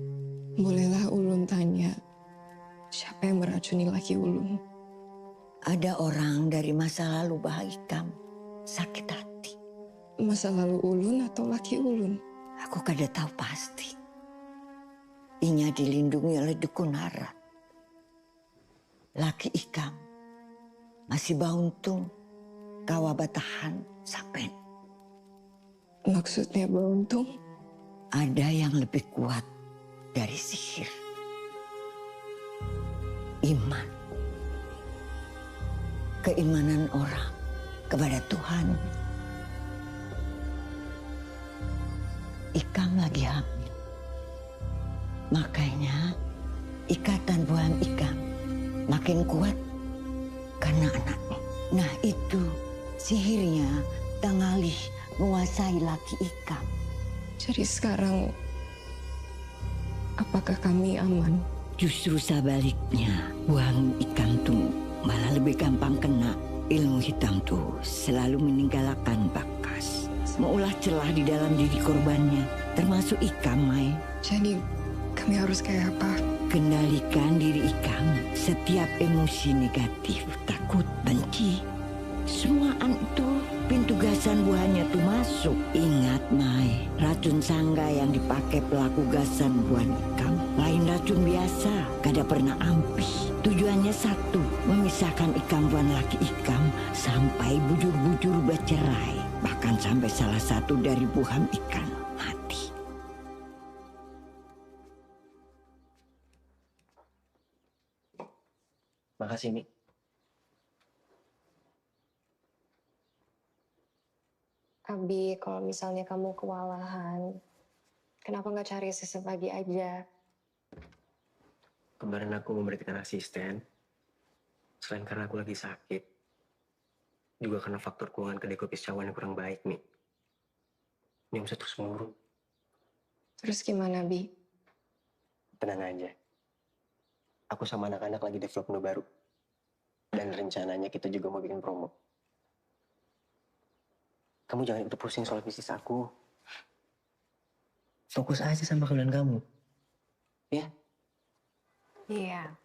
bolehlah Ulun tanya, siapa yang meracuni laki Ulun? Ada orang dari masa lalu Ikam sakit hati. Masa lalu Ulun atau laki Ulun? Aku kada tahu pasti. Inya dilindungi oleh dukun Harat. Laki Ikam masih bauntung kawa batahan sampai. Maksudnya bauntung? Ada yang lebih kuat dari sihir. Iman. Keimanan orang kepada Tuhan. Ikam lagi hamil. Makanya ikatan buaham Ikam makin kuat karena anaknya. Nah itu sihirnya tangalih menguasai laki Ikam. Jadi sekarang, apakah kami aman? Justru sebaliknya, buang Ikam tuh malah lebih gampang kena. Ilmu hitam tuh selalu meninggalkan bakas. Meulah celah di dalam diri korbannya, termasuk Ikam, Mai. Jadi kami harus kayak apa? Kendalikan diri Ikam. Setiap emosi negatif, takut, benci, semuaan itu pintu gasan buahnya tuh masuk. Ingat, Mai, racun sangga yang dipakai pelaku gasan buah Ikam lain racun biasa, kada pernah ampis. Tujuannya satu, memisahkan Ikam buah laki Ikam sampai bujur-bujur bercerai. Bahkan sampai salah satu dari buaham ikan mati. Makasih, Mi. Abi, kalau misalnya kamu kewalahan, kenapa nggak cari sesuatu aja? Kemarin aku memberitakan asisten. Selain karena aku lagi sakit, juga karena faktor keuangan kedai kopi Cawan yang kurang baik, Mi. Ini bisa terus mengurung. Terus gimana, Bi? Tenang aja. Aku sama anak-anak lagi develop menu baru. Dan rencananya kita juga mau bikin promo. Kamu jangan ikut pusing soal bisnis aku. Fokus aja sama kalian kamu. Ya? Iya.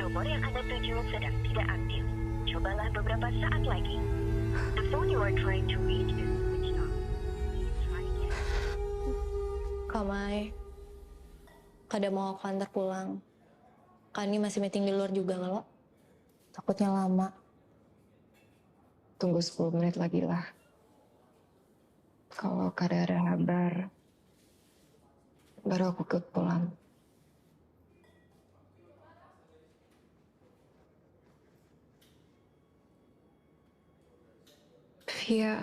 Nomor yang Anda tuju sedang tidak aktif. Cobalah beberapa saat lagi. The phone you are trying to reach is switched off. Try again. Kak Mai, kada mau aku antar pulang. Kak ini masih meeting di luar juga kalau takutnya lama. Tunggu 10 menit lagi lah. Kalau kada ada kabar, baru aku ikut pulang. Via,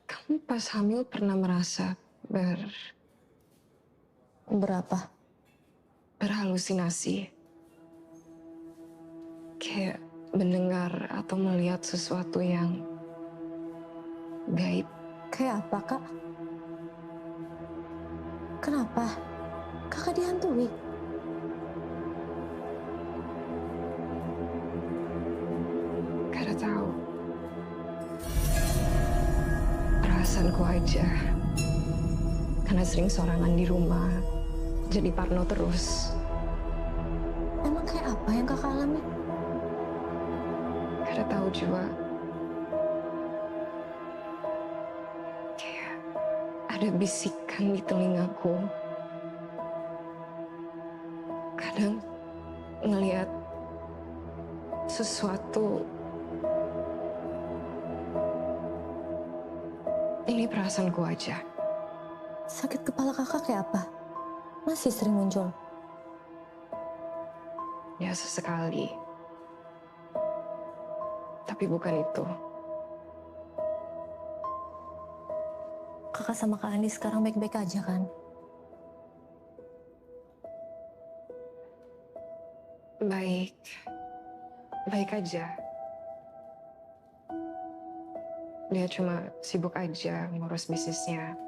kamu pas hamil pernah merasa berapa? Berhalusinasi. Kayak mendengar atau melihat sesuatu yang gaib. Kayak apa, Kak? Kenapa? Kakak dihantui? Kada tahu. Perasaanku aja. Karena sering sorangan di rumah, jadi parno terus. Emang kayak apa yang kakak alami? Kada tahu juga. Kayak ada bisikan di telingaku. Kadang ngelihat sesuatu. Ini perasaanku aja. Sakit kepala kakak kayak apa? Masih sering muncul? Ya sesekali. Tapi bukan itu. Kakak sama Kak Andi sekarang baik-baik aja kan? Baik. Baik aja. Dia cuma sibuk aja ngurus bisnisnya.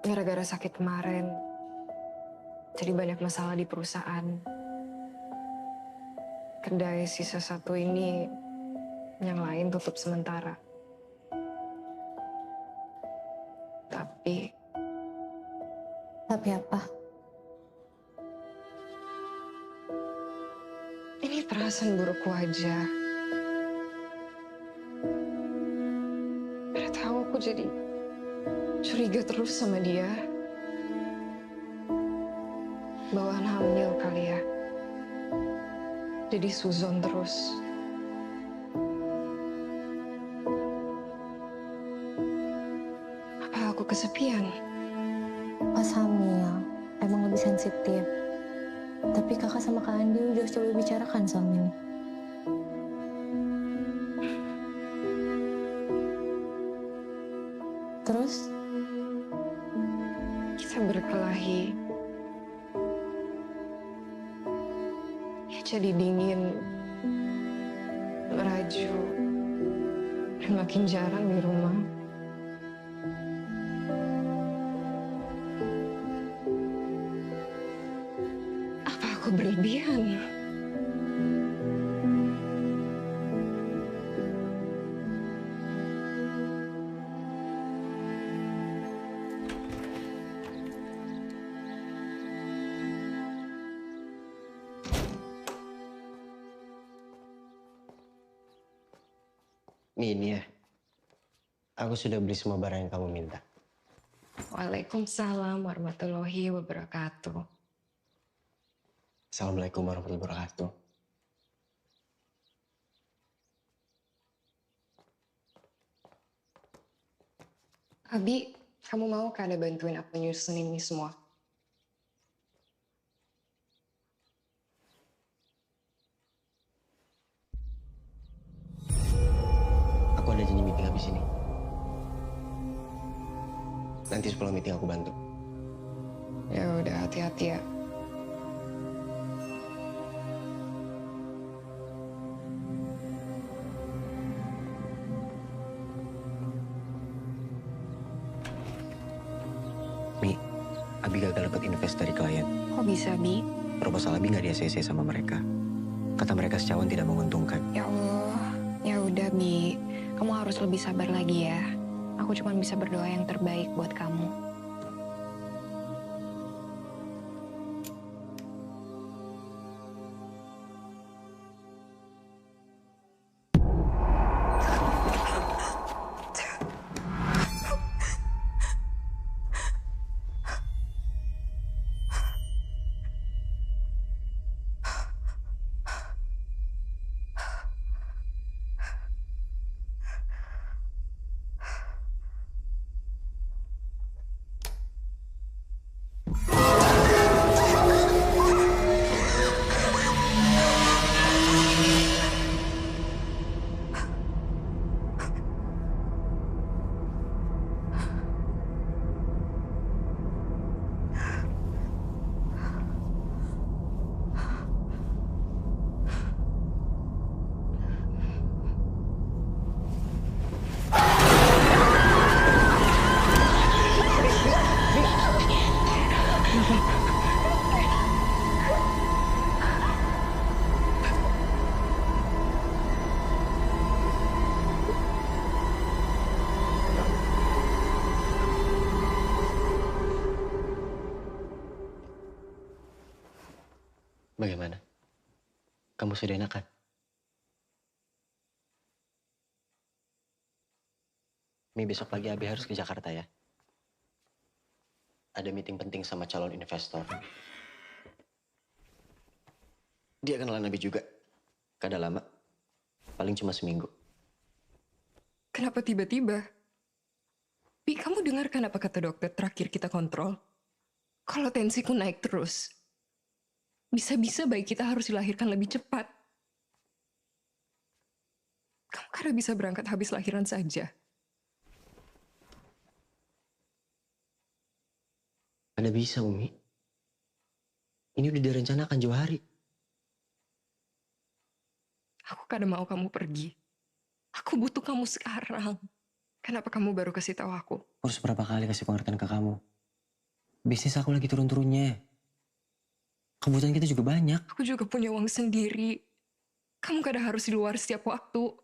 Gara-gara sakit kemarin, jadi banyak masalah di perusahaan. Kedai sisa satu ini, yang lain tutup sementara. Tapi apa? Ini perasaan burukku aja. Pada tahu aku jadi curiga terus sama dia. Bawaan hamil kali ya. Jadi suzon terus. Apa aku kesepian? Pas hamil, emang lebih sensitif. Tapi kakak sama Kak Andi udah coba bicarakan soal ini. Terus? Kita berkelahi. Ya jadi dingin, meraju, dan makin jarang di rumah. Apa aku berlebihan? Ini ya. Aku sudah beli semua barang yang kamu minta. Waalaikumsalam warahmatullahi wabarakatuh. Assalamualaikum warahmatullahi wabarakatuh. Abi, kamu mau kada bantuin aku nyusunin ini semua? Aku ada janji meeting habis ini. Nanti setelah meeting aku bantu. Ya udah, hati-hati ya. Mi, Abi gagal dapat invest dari klien. Kok bisa, Bi? Proposal Abi nggak di-ACC sama mereka. Kata mereka secawan tidak menguntungkan. Ya Allah, ya udah Bi. Kamu harus lebih sabar lagi ya. Aku cuma bisa berdoa yang terbaik buat kamu. Bagaimana? Kamu sudah enakan? Mi, besok pagi Abi harus ke Jakarta ya. Ada meeting penting sama calon investor. Dia kenalan Abi juga. Kada lama. Paling cuma seminggu. Kenapa tiba-tiba? Pi, kamu dengarkan apa kata dokter terakhir kita kontrol? Kalau tensiku naik terus, bisa-bisa bayi kita harus dilahirkan lebih cepat. Kamu kada bisa berangkat habis lahiran saja. Ada bisa, Umi. Ini udah direncanakan jauh hari. Aku kada mau kamu pergi. Aku butuh kamu sekarang. Kenapa kamu baru kasih tahu aku? Harus berapa kali kasih pengertian ke kamu? Bisnis aku lagi turun-turunnya. Kebutuhan kita juga banyak. Aku juga punya uang sendiri. Kamu kada harus di luar setiap waktu.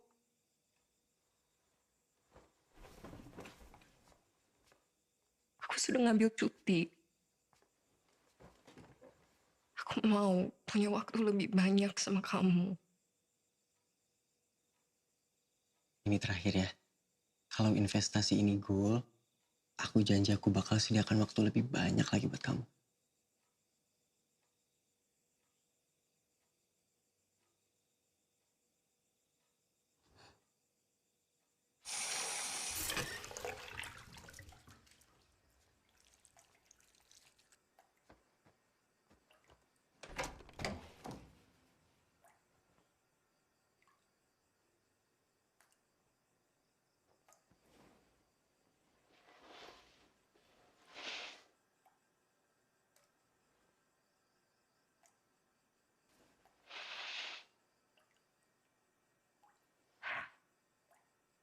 Aku sudah ngambil cuti. Aku mau punya waktu lebih banyak sama kamu. Ini terakhir ya. Kalau investasi ini goal, aku janji aku bakal sediakan waktu lebih banyak lagi buat kamu.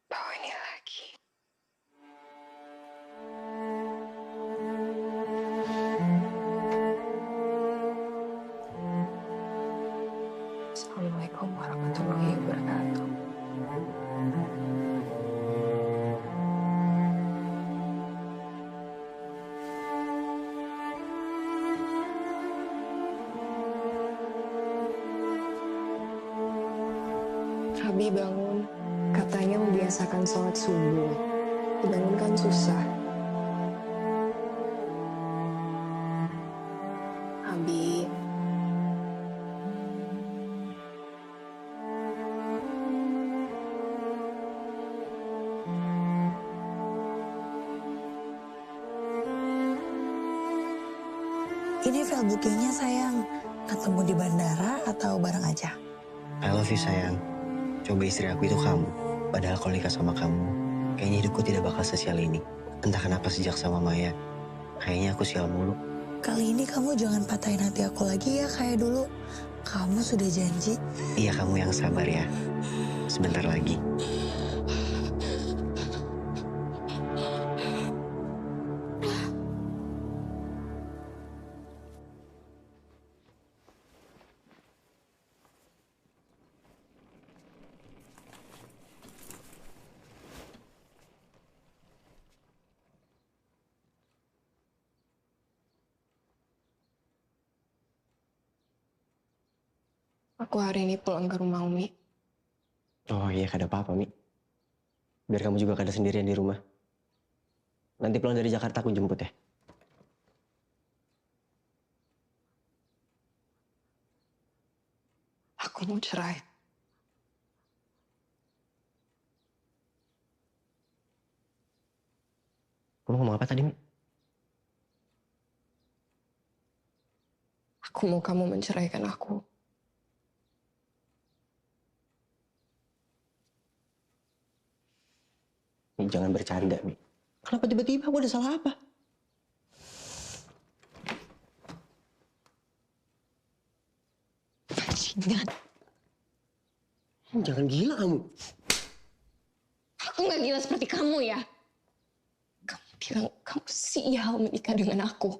Bawa ini lagi. Assalamualaikum warahmatullahi wabarakatuh. Abi bangun. Katanya membiasakan sholat subuh. Dibangunkan susah. Abi. Ini file bookingnya sayang. Ketemu di bandara atau bareng aja? I love you sayang. Coba istri aku itu kamu. Padahal kalau nikah sama kamu, kayaknya hidupku tidak bakal sesial ini. Entah kenapa sejak sama Maya, kayaknya aku sial mulu. Kali ini kamu jangan patahin hati aku lagi ya kayak dulu. Kamu sudah janji. Iya, kamu yang sabar ya. Sebentar lagi. Aku hari ini pulang ke rumah Umi. Oh iya, kada apa-apa, Mi. Biar kamu juga kada sendirian di rumah. Nanti pulang dari Jakarta aku jemput ya. Aku mau cerai. Kamu ngomong apa tadi, Mi? Aku mau kamu menceraikan aku. Mi, jangan bercanda, Mi. Kenapa tiba-tiba aku ada salah apa? Bajingan. Jangan gila kamu. Aku nggak gila seperti kamu ya. Kamu bilang kamu sial menikah dengan aku.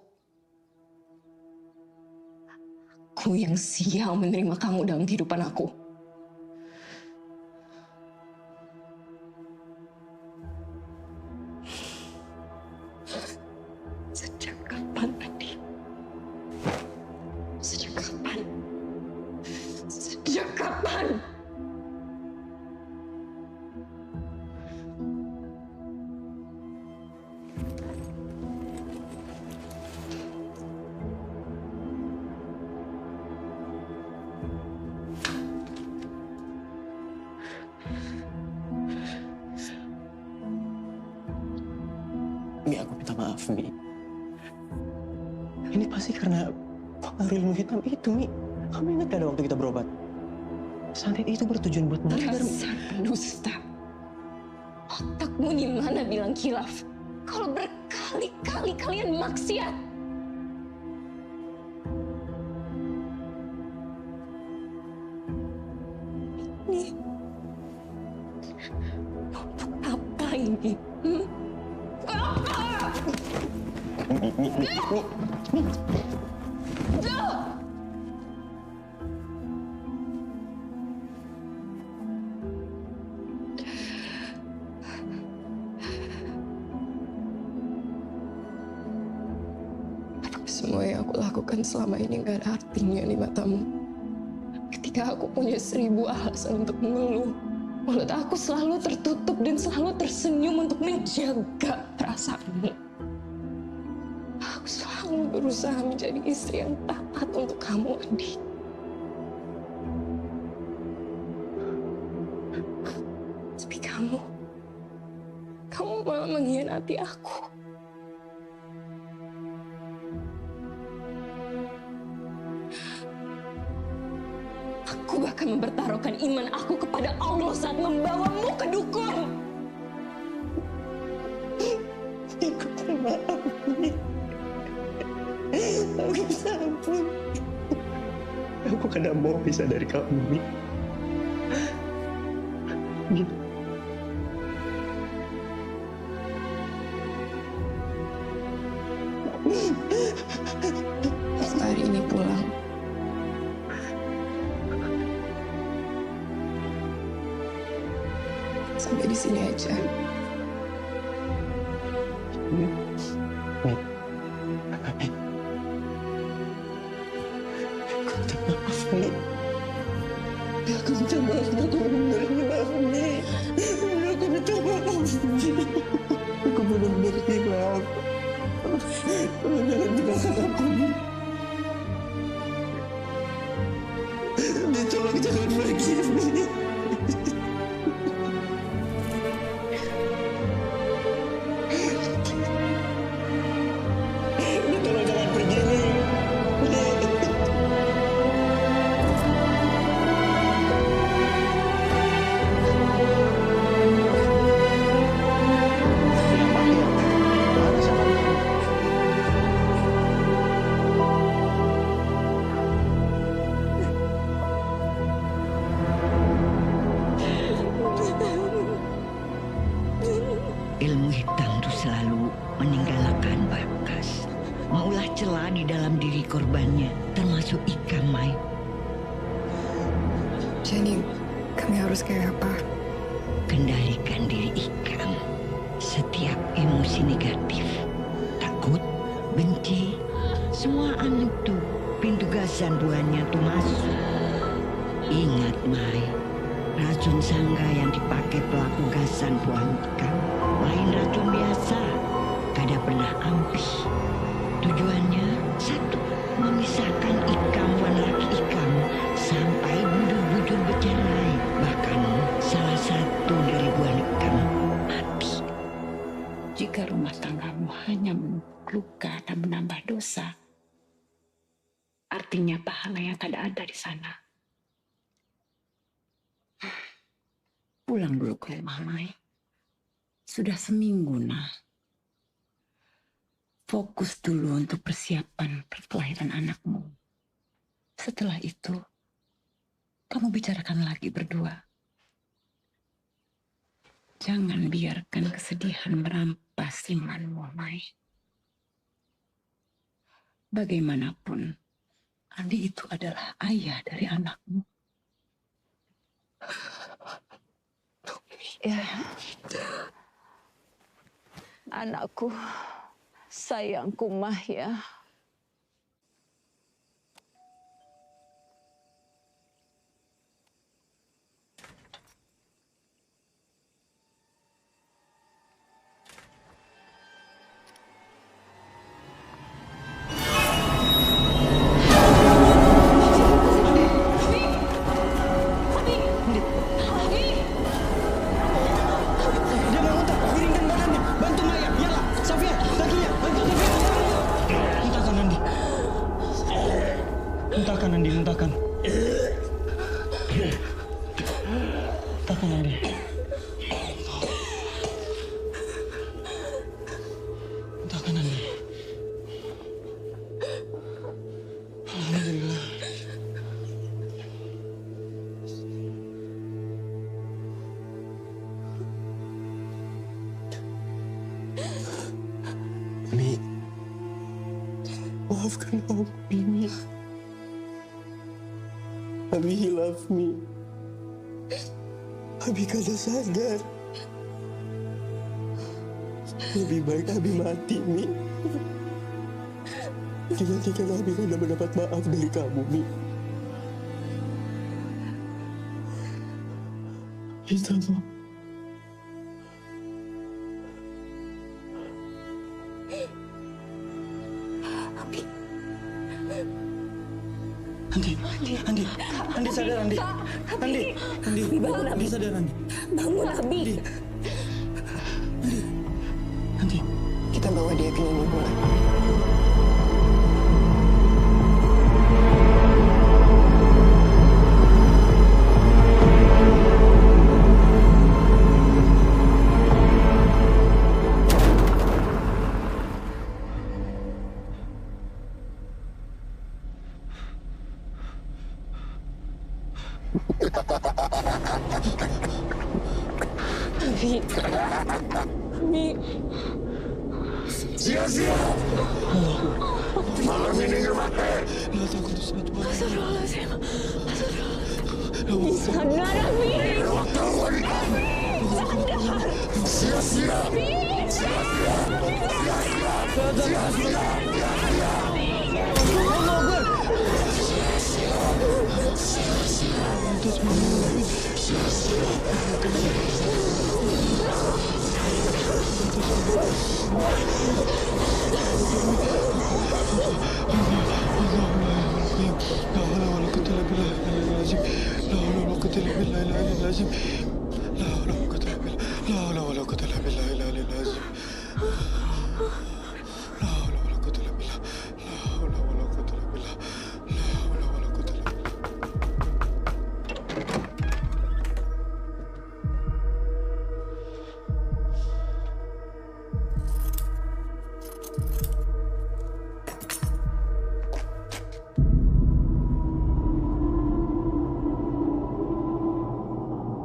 Aku yang sial menerima kamu dalam kehidupan aku. Sejak kapan, Adi? Sejak kapan? Sejak kapan? Mi, aku minta maaf, Mi. Ini pasti karena pengaruh ilmu hitam itu, Mi. Kamu ingat gak ada waktu kita berobat? Santet itu bertujuan buat Dasar pendusta. Otakmu di mana bilang khilaf? Kalau berkali-kali kalian maksiat. Ini untuk apa ini? Apa? Semua yang aku lakukan selama ini gak ada artinya di matamu. Ketika aku punya 1000 alasan untuk mengeluh, mulut aku selalu tertutup dan selalu tersenyum untuk menjaga perasaanmu. Aku selalu berusaha menjadi istri yang taat untuk kamu, Andi. Tapi kamu malah mengkhianati aku. Aku bahkan mempertaruhkan iman aku kepada Allah saat membawamu ke dukun. Aku minta maaf, Mi. Aku minta ampun. Aku kadang mau pisah dari kamu, Mi. Mi. Hari ini pulang. Sampai di sini aja. Mi. Mi. Aku minta maaf, Mi. Aku minta maaf, aku benar-benar minta maaf, Mi. Aku minta maaf, Mi. Aku benar-benar minta maaf. Kamu jangan tinggalkan aku, Mi. Mi, tolong jangan pergi, Mi. Ilmu hitam itu selalu meninggalkan bekas, mengulah celah di dalam diri korbannya, termasuk Ika, Mai. Jadi, kami harus kayak apa? Kendalikan diri Ikam. Setiap emosi negatif, takut, benci, semua itu pintu gasan buahnya tuh masuk. Ingat, Mai, racun sangga yang dipakai pelaku gasan buah Ikam lain racun biasa, kada pernah ampuh. Tujuannya satu, memisahkan Ikam dan laki Ikam sampai bujur-bujur bercerai. Bahkan salah satu dari buah Ikam mati. Jika rumah tanggamu hanya menumpuk luka dan menambah dosa, artinya pahalanya tidak ada di sana. Pulang dulu ke rumah, Mai. Sudah seminggu, nah. Fokus dulu untuk persiapan perkelahiran anakmu. Setelah itu, kamu bicarakan lagi berdua. Jangan biarkan kesedihan merampas imanmu, Mai. Bagaimanapun, Andi itu adalah ayah dari anakmu. Ya, anakku, sayangku mah ya. Maafkan aku, Mimi. Abi hilaf, Mi. Abi kada sadar. Lebih baik Abi mati, Mi. Dibandingkan Abi kada mendapat maaf dari kamu, Mi. Kita mau. Andi sadar, Andi. Andi bangun, Andi sadar, Andi. Bangun, Abi. Andi, Kita bawa dia ke Nini pulang. Abi. Sia-sia. Malam ini mati. Astagfirullahaladzim. Astagfirullahaladzim. Sadar, Abi. Sia-sia.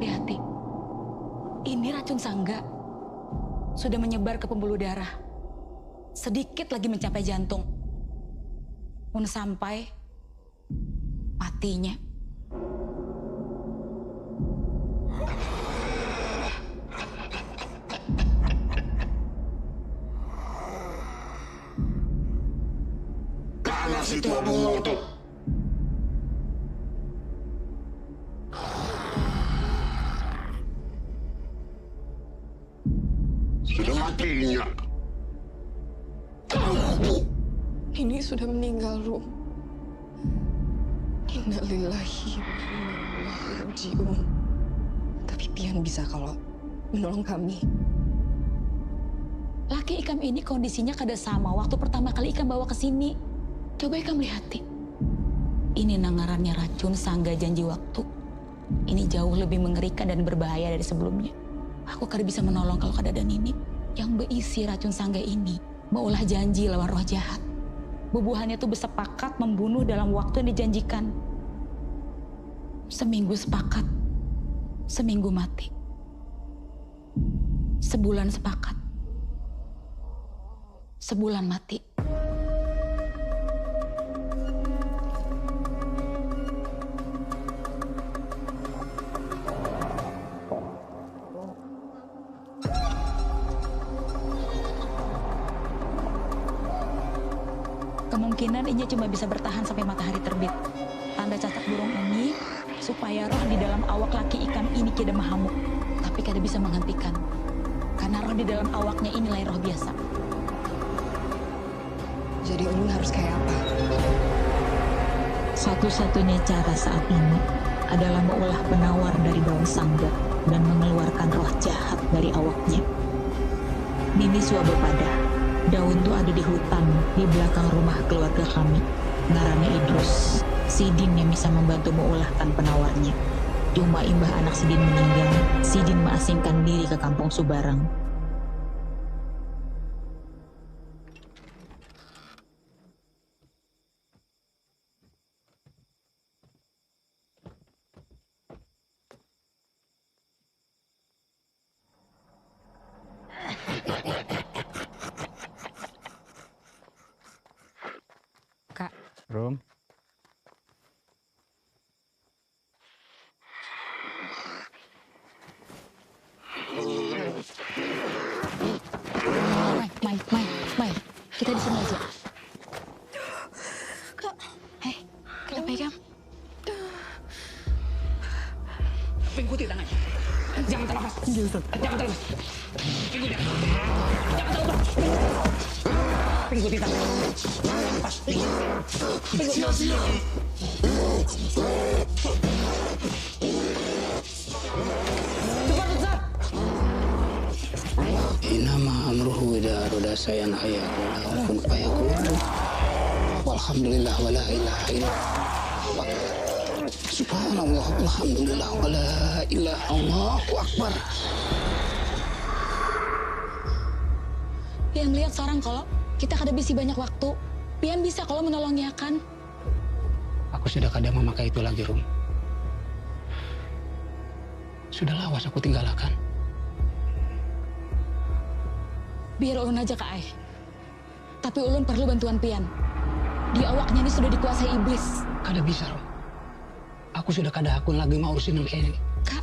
Hati-hati. Ini racun sangga. Sudah menyebar ke pembuluh darah. Sedikit lagi mencapai jantung. Pun sampai matinya. Panas itu Abu Ngotot. Sudah matinya. Ini sudah meninggal, Rum. Innalillahi wa inna ilaihi raji'un. Tapi Pian bisa kalau menolong kami. Laki Ikam ini kondisinya kada sama waktu pertama kali Ikam bawa ke sini. Coba Ikam lihati. Ini nangarannya racun sangga janji waktu. Ini jauh lebih mengerikan dan berbahaya dari sebelumnya. Aku kada bisa menolong kalau keadaan ini. Yang berisi racun sangga ini maulah janji lawan roh jahat. Bubuhannya tuh bersepakat membunuh dalam waktu yang dijanjikan. Seminggu sepakat, seminggu mati. Sebulan sepakat, sebulan mati. Kemungkinan Inya cuma bisa bertahan sampai matahari terbit. Tanda cacat burung ini supaya roh di dalam awak laki Ikam ini kada mahamuk, tapi kada bisa menghentikan. Karena roh di dalam awaknya ini lain roh biasa. Jadi Ulun harus kayak apa? Satu-satunya cara saat ini adalah mengolah penawar dari daun sangga dan mengeluarkan roh jahat dari awaknya. Nini Swabepada. Daun itu ada di hutan di belakang rumah keluarga kami. Ngarannya Idrus. Sidin yang bisa membantu mengolahkan penawarnya. Cuma imbah anak Sidin meninggal, Sidin mengasingkan diri ke kampung Subarang. Rum. Mai, kita di sini aja. Kak, kenapa ya, Kam? Ikuti tangannya. Jangan terlepas. Jangan terlepas. Ikuti. Jangan terlepas. Ikuti tangannya. Lepas. Sia-sia. Cepat, Ustaz. Inama amruhu idza arada shay'an ayaqul kun fayakun. Walhamdulillah wala ilaha illallah. Subhanallah walhamdulillah wala ilaha Allahu akbar. Pian lihat sekarang kalau kita kehabisi banyak waktu. Pian bisa kalau menolongnya kan? Aku sudah kadang memakai itu lagi, Rum. Sudah lawas aku tinggalkan. Biar ulun aja Kak Ai. Tapi ulun perlu bantuan Pian. Di awaknya ini sudah dikuasai iblis. Kada bisa, Rum. Aku sudah kada hakun lagi mau urusin ini. Kak,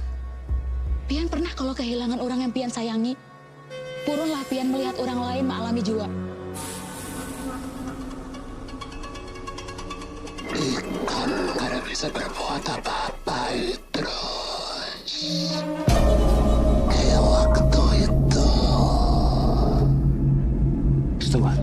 Pian pernah kalau kehilangan orang yang Pian sayangi. Purunlah Pian melihat orang lain mengalami jua. Ikan kada bisa berbuat apa-apa terus. Kayak waktu itu. Tuhan.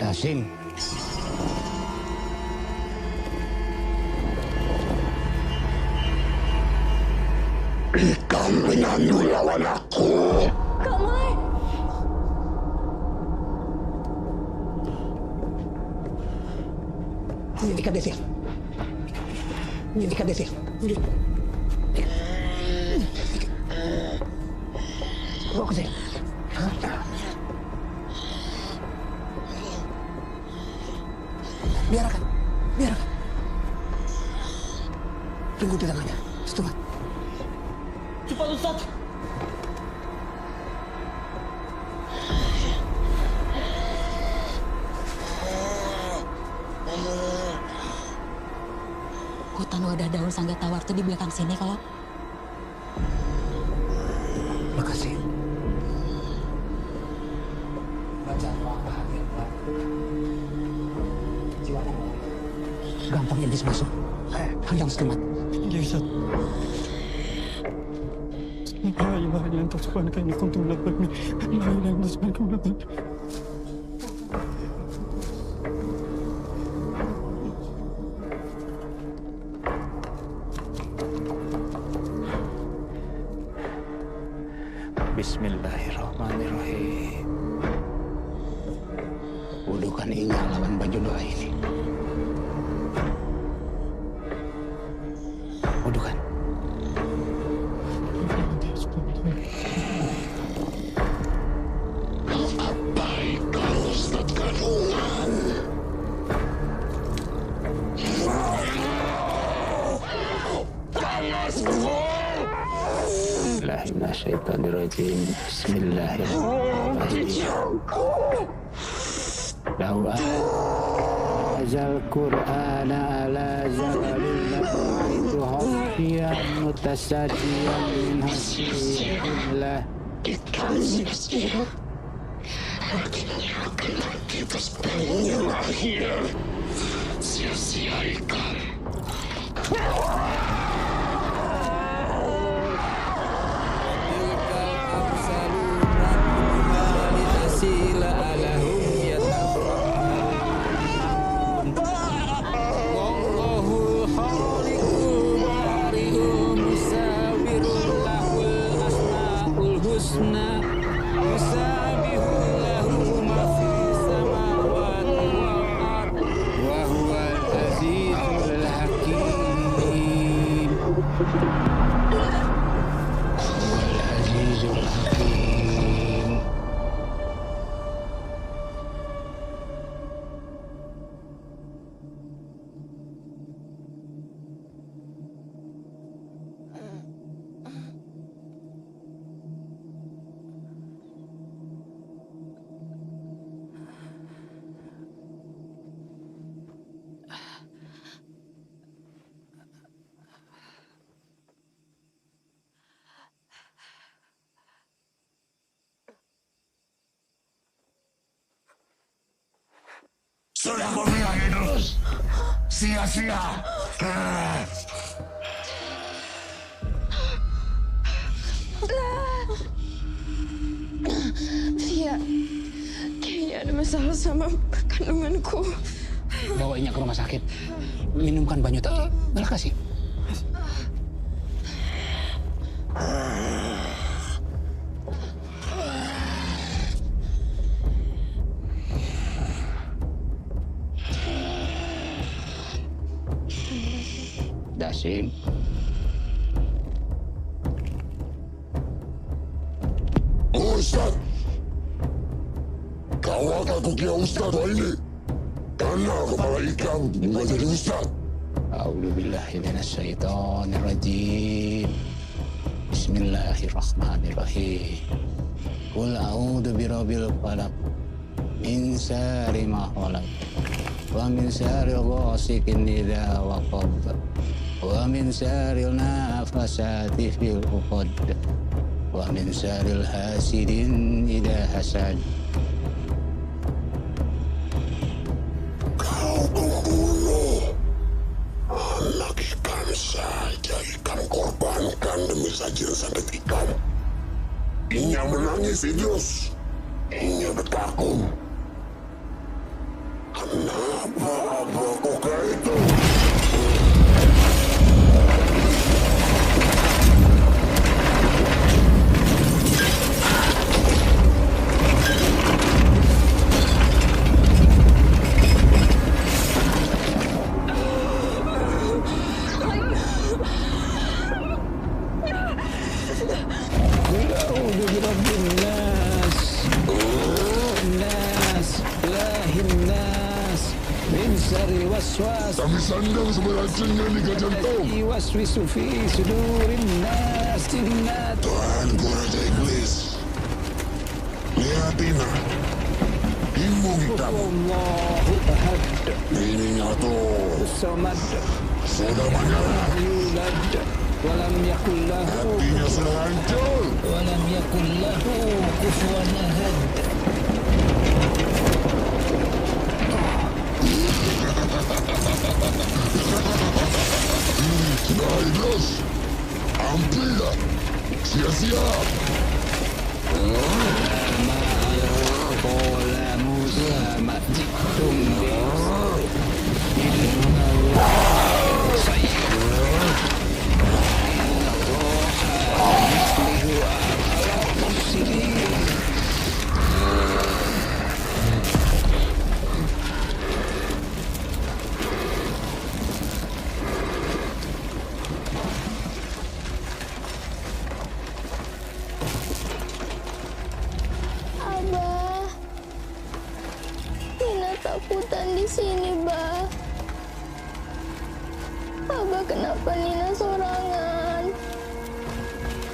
Dasim. Ikan menyanyi lawan aku. Kak Mai. Ikat desir. Ikat desir. Bawa ke sini. Biarkan. Tunggu di tangannya. Setengah. Cepat, Ustaz. Hutan wadah daun sangga tawar tuh di belakang sini kalau. Makasih. Gampang iblis masuk. Hadang selamat. Ya Ustaz. La ilaha illa anta subhanaka inni kuntu minadh dhalimin. La ilaha illa anta subhanaka inni kuntu minadh dhalimin. Bismillahirrahmanirrahim. Wudukan ingat lawan baju doa ini. Wudukan. Baik kalau Ustaz kandungan. Panas Bismillahirrahmanirrahim. Bismillahirrahmanirrahim. Lau azal Qur'ana ala zabalin itu hafiyan mutasajiyan min hasilillah. Akhirnya akan kita sepenuhnya lahir. Sia-sia ikan. Sudah kau bilang Idrus, sia-sia. Via, kayaknya ada masalah sama kandunganku. Bawainya ke rumah sakit. Minumkan banyu tadi. Bella kasih. Dasim. Ustaz, kawat aku kira Ustaz ini. Karena kepala ikan bukan jadi Ustaz. A'udzubillahi minasyaitonirrajim. Bismillahirrahmanirrahim. Qul a'udzu birabbil falaq min syarri ma khalaq wa min syarri ghasiqin idza waqab wa min syarri nafasati fil 'uqad wa min syarri hasidin idza hasad. Kau pembunuh. Anak ikan saja ikan korbankan demi sajian santet ikan. Inya menangis Idrus. Inya bertakung. Kenapa abang kau itu? Kami sandang seberacunnya di jantung. Waswisu fi sudurin nas jinnat. Tuhanku Raja Iblis. Lihat Ina. Imbung hitam. Allahu ahad. Ininya tuh. Samad. Sudah menyala. Yulad. Walam yakul lahu. Hatinya sudah hancur. Walam yakul lahu kufuwan ahad. Sudah Idrus. Ampunlah. Sia-sia. Qala Musa ma'jitum Abah, Nina takutan di sini, Bah. Abah, kenapa Nina sorangan?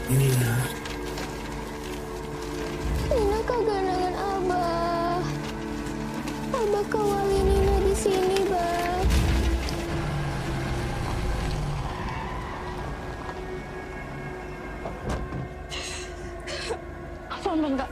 Nina. Nina kagak dengan Abah. Abah kawali Nina di sini, Bah. Mama enggak.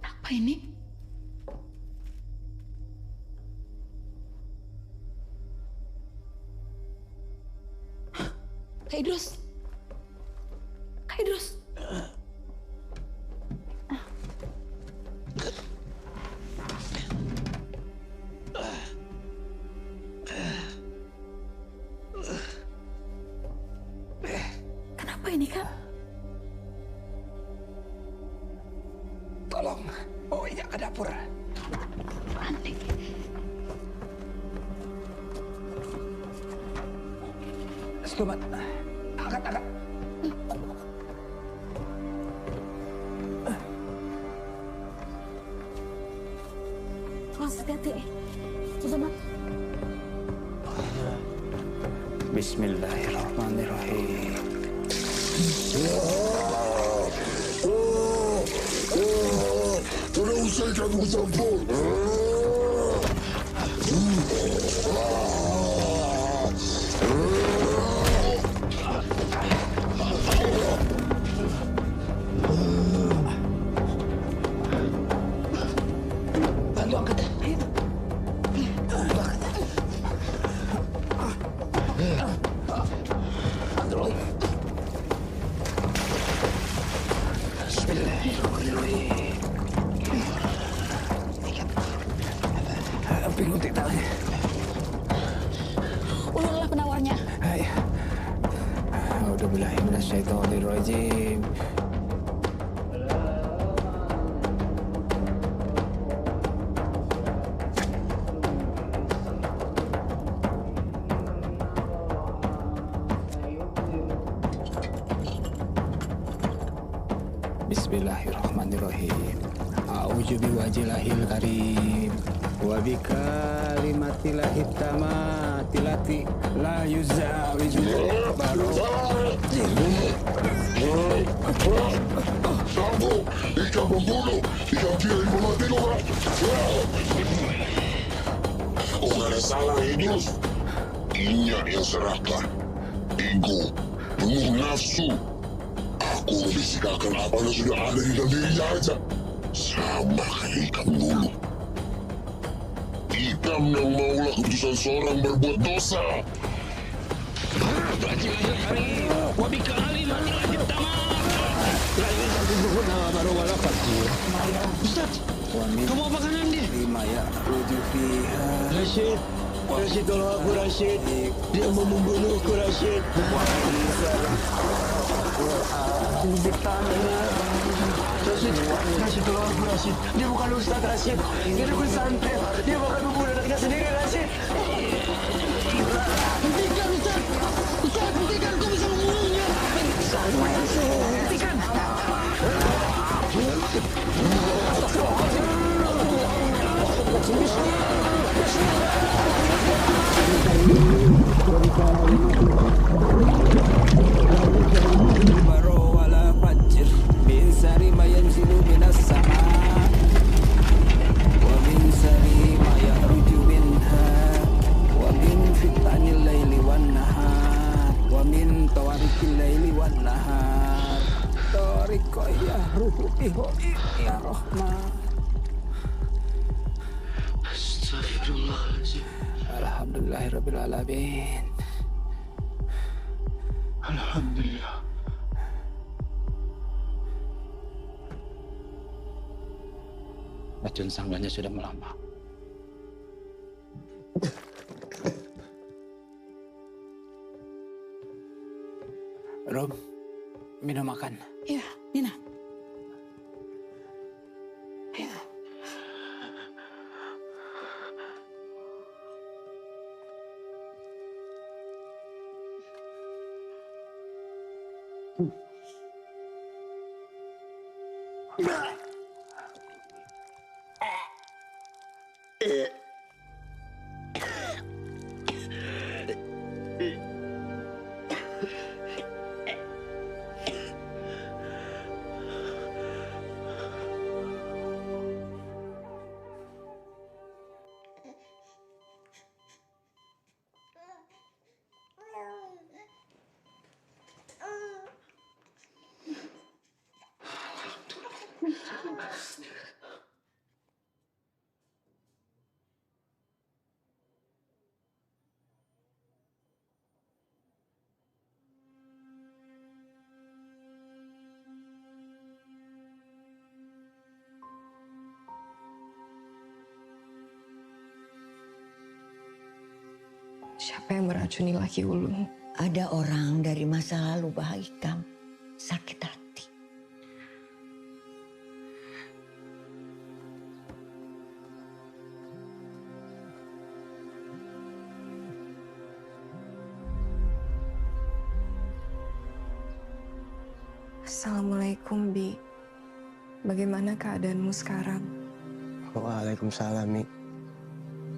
Apa ini? Kak Idrus. Kak Idrus. Kenapa ini, Kak? Tolong, bawa Inya ke dapur. Panik. Selamat. Angkat. Bismillahirrahmanirrahim. Sudah usai kamu campur. Bantu angkat. Ayo. Bismillahirrahmanirrahim. Bingung tangannya. Ulanglah penawarnya. Hai. A'udzubillahi minasyaitonirrajim. Bismillahirrahmanirrahim. A'udzu biwajhillahil karim wa bikalimatillahi tammati lati la yuzawizu Kamu ikan pembunuh, ikan kiri memati orang. Oh, gak ada salah, Idrus. Inyak yang serakah, ego, penuh nafsu. Aku membisikankan apa yang sudah ada di dalam dirinya aja. Sama kayak Ikam dulu. Ikam yang maulah keputusan seorang berbuat dosa. Ustaz, kamu apa kanan dia? Rashid, Rashid tolong aku Rashid. Dia mau membunuhku Rashid. Rashid, Rashid tolong aku Rashid. Dia bukan Ustaz Rashid. Dia dukun santri. Dia bakal membunuh anaknya sendiri Rashid. Hentikan Ustaz. Ustaz, hentikan. Kau bisa membunuhnya. Hentikan. Wala fajr min sari ma yanzilu minas sama wa min sari ma yakhruju minha wa min fitnanil laili wan nahar wa min tawarikil laili wan nahar tariqa yahruju bihi ya rahman. Astagfirullahaladzim. Alhamdulillahirabbil alamin. Alhamdulillah. Racun sangganya sudah melampak. Rom, minum makan. Ya, Nina. Ya. Siapa yang meracuni laki ulung? Ada orang dari masa lalu Bah Ikam sakit hati. Assalamualaikum, Bi. Bagaimana keadaanmu sekarang? Waalaikumsalam, Mi.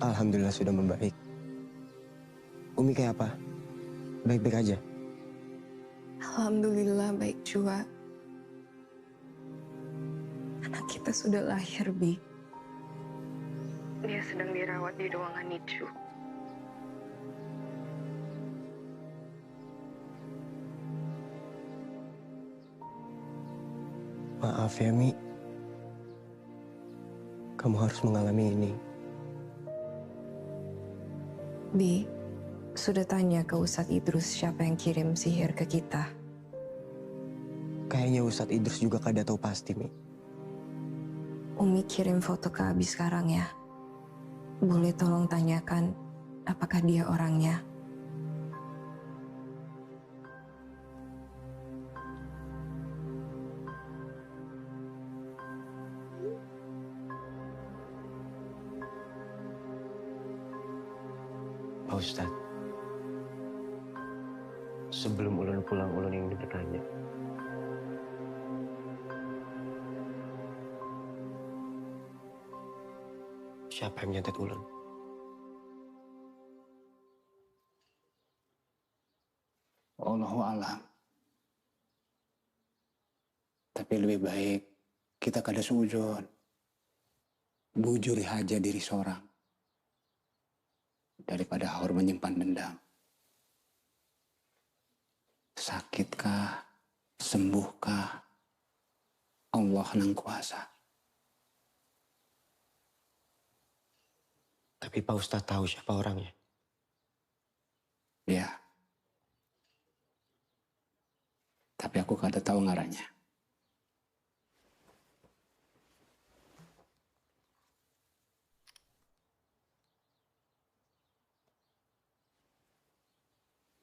Alhamdulillah sudah membaik. Umi kayak apa? baik-baik aja? Alhamdulillah baik juga. Anak kita sudah lahir, Bi. Dia sedang dirawat di ruangan NICU. Maaf ya, Mi. Kamu harus mengalami ini. Bi, sudah tanya ke Ustadz Idrus siapa yang kirim sihir ke kita? Kayaknya Ustadz Idrus juga kada tahu pasti, Mi. Umi kirim foto ke Abi sekarang ya. Boleh tolong tanyakan apakah dia orangnya? Pak Ustadz, sebelum ulun pulang, ulun ingin bertanya. Siapa yang nyantet ulun? Allahu alam. Tapi lebih baik kita kada sujud. Bujuri haja diri seorang daripada haur menyimpan dendam. Sakitkah, sembuhkah, Allah nang kuasa. Tapi Pak Ustadz tahu siapa orangnya? Ya. Tapi aku kada tahu ngarannya.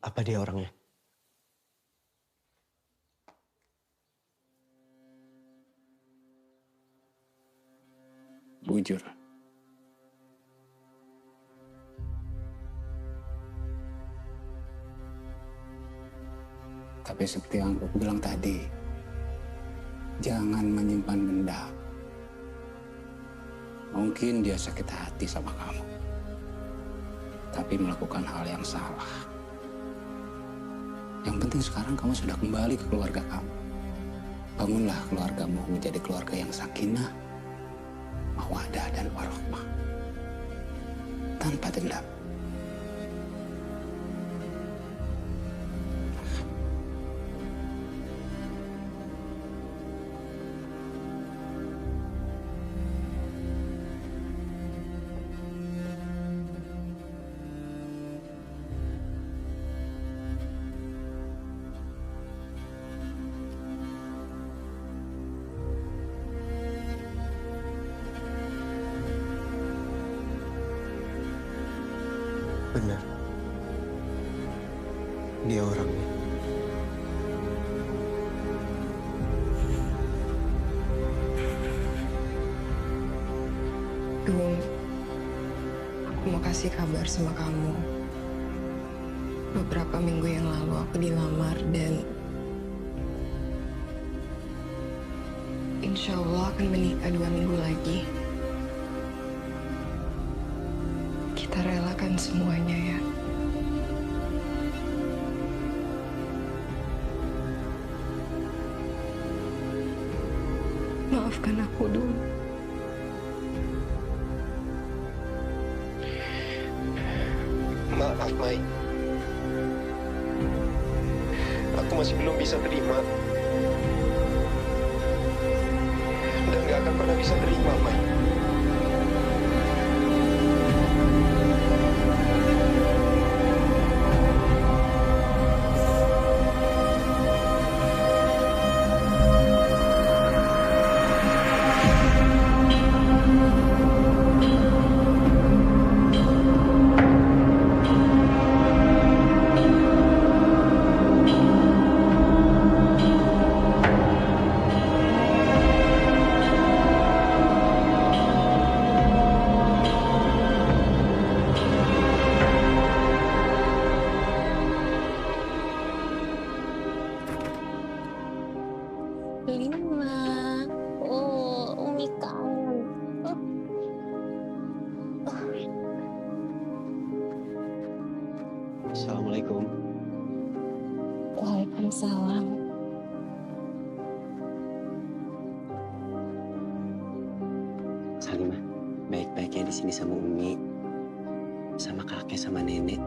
Apa dia orangnya? Bujur. Tapi seperti yang aku bilang tadi, jangan menyimpan dendam. Mungkin dia sakit hati sama kamu, tapi melakukan hal yang salah. Yang penting sekarang kamu sudah kembali ke keluarga kamu. Bangunlah keluargamu menjadi keluarga yang sakinah, mawaddah dan warahmah. Tanpa dendam. Benar. Dia orangnya. Dung, aku mau kasih kabar sama kamu. Beberapa minggu yang lalu aku dilamar dan insya Allah akan menikah 2 minggu lagi. Kita relakan semuanya ya. Maafkan aku dulu. Maaf, Mai. Aku masih belum bisa terima. Dan gak akan pernah bisa terima, Mai. Umi kangen. Assalamualaikum. Waalaikumsalam. Salimah, baik-baiknya di sini sama Umi, sama kakek, sama nenek.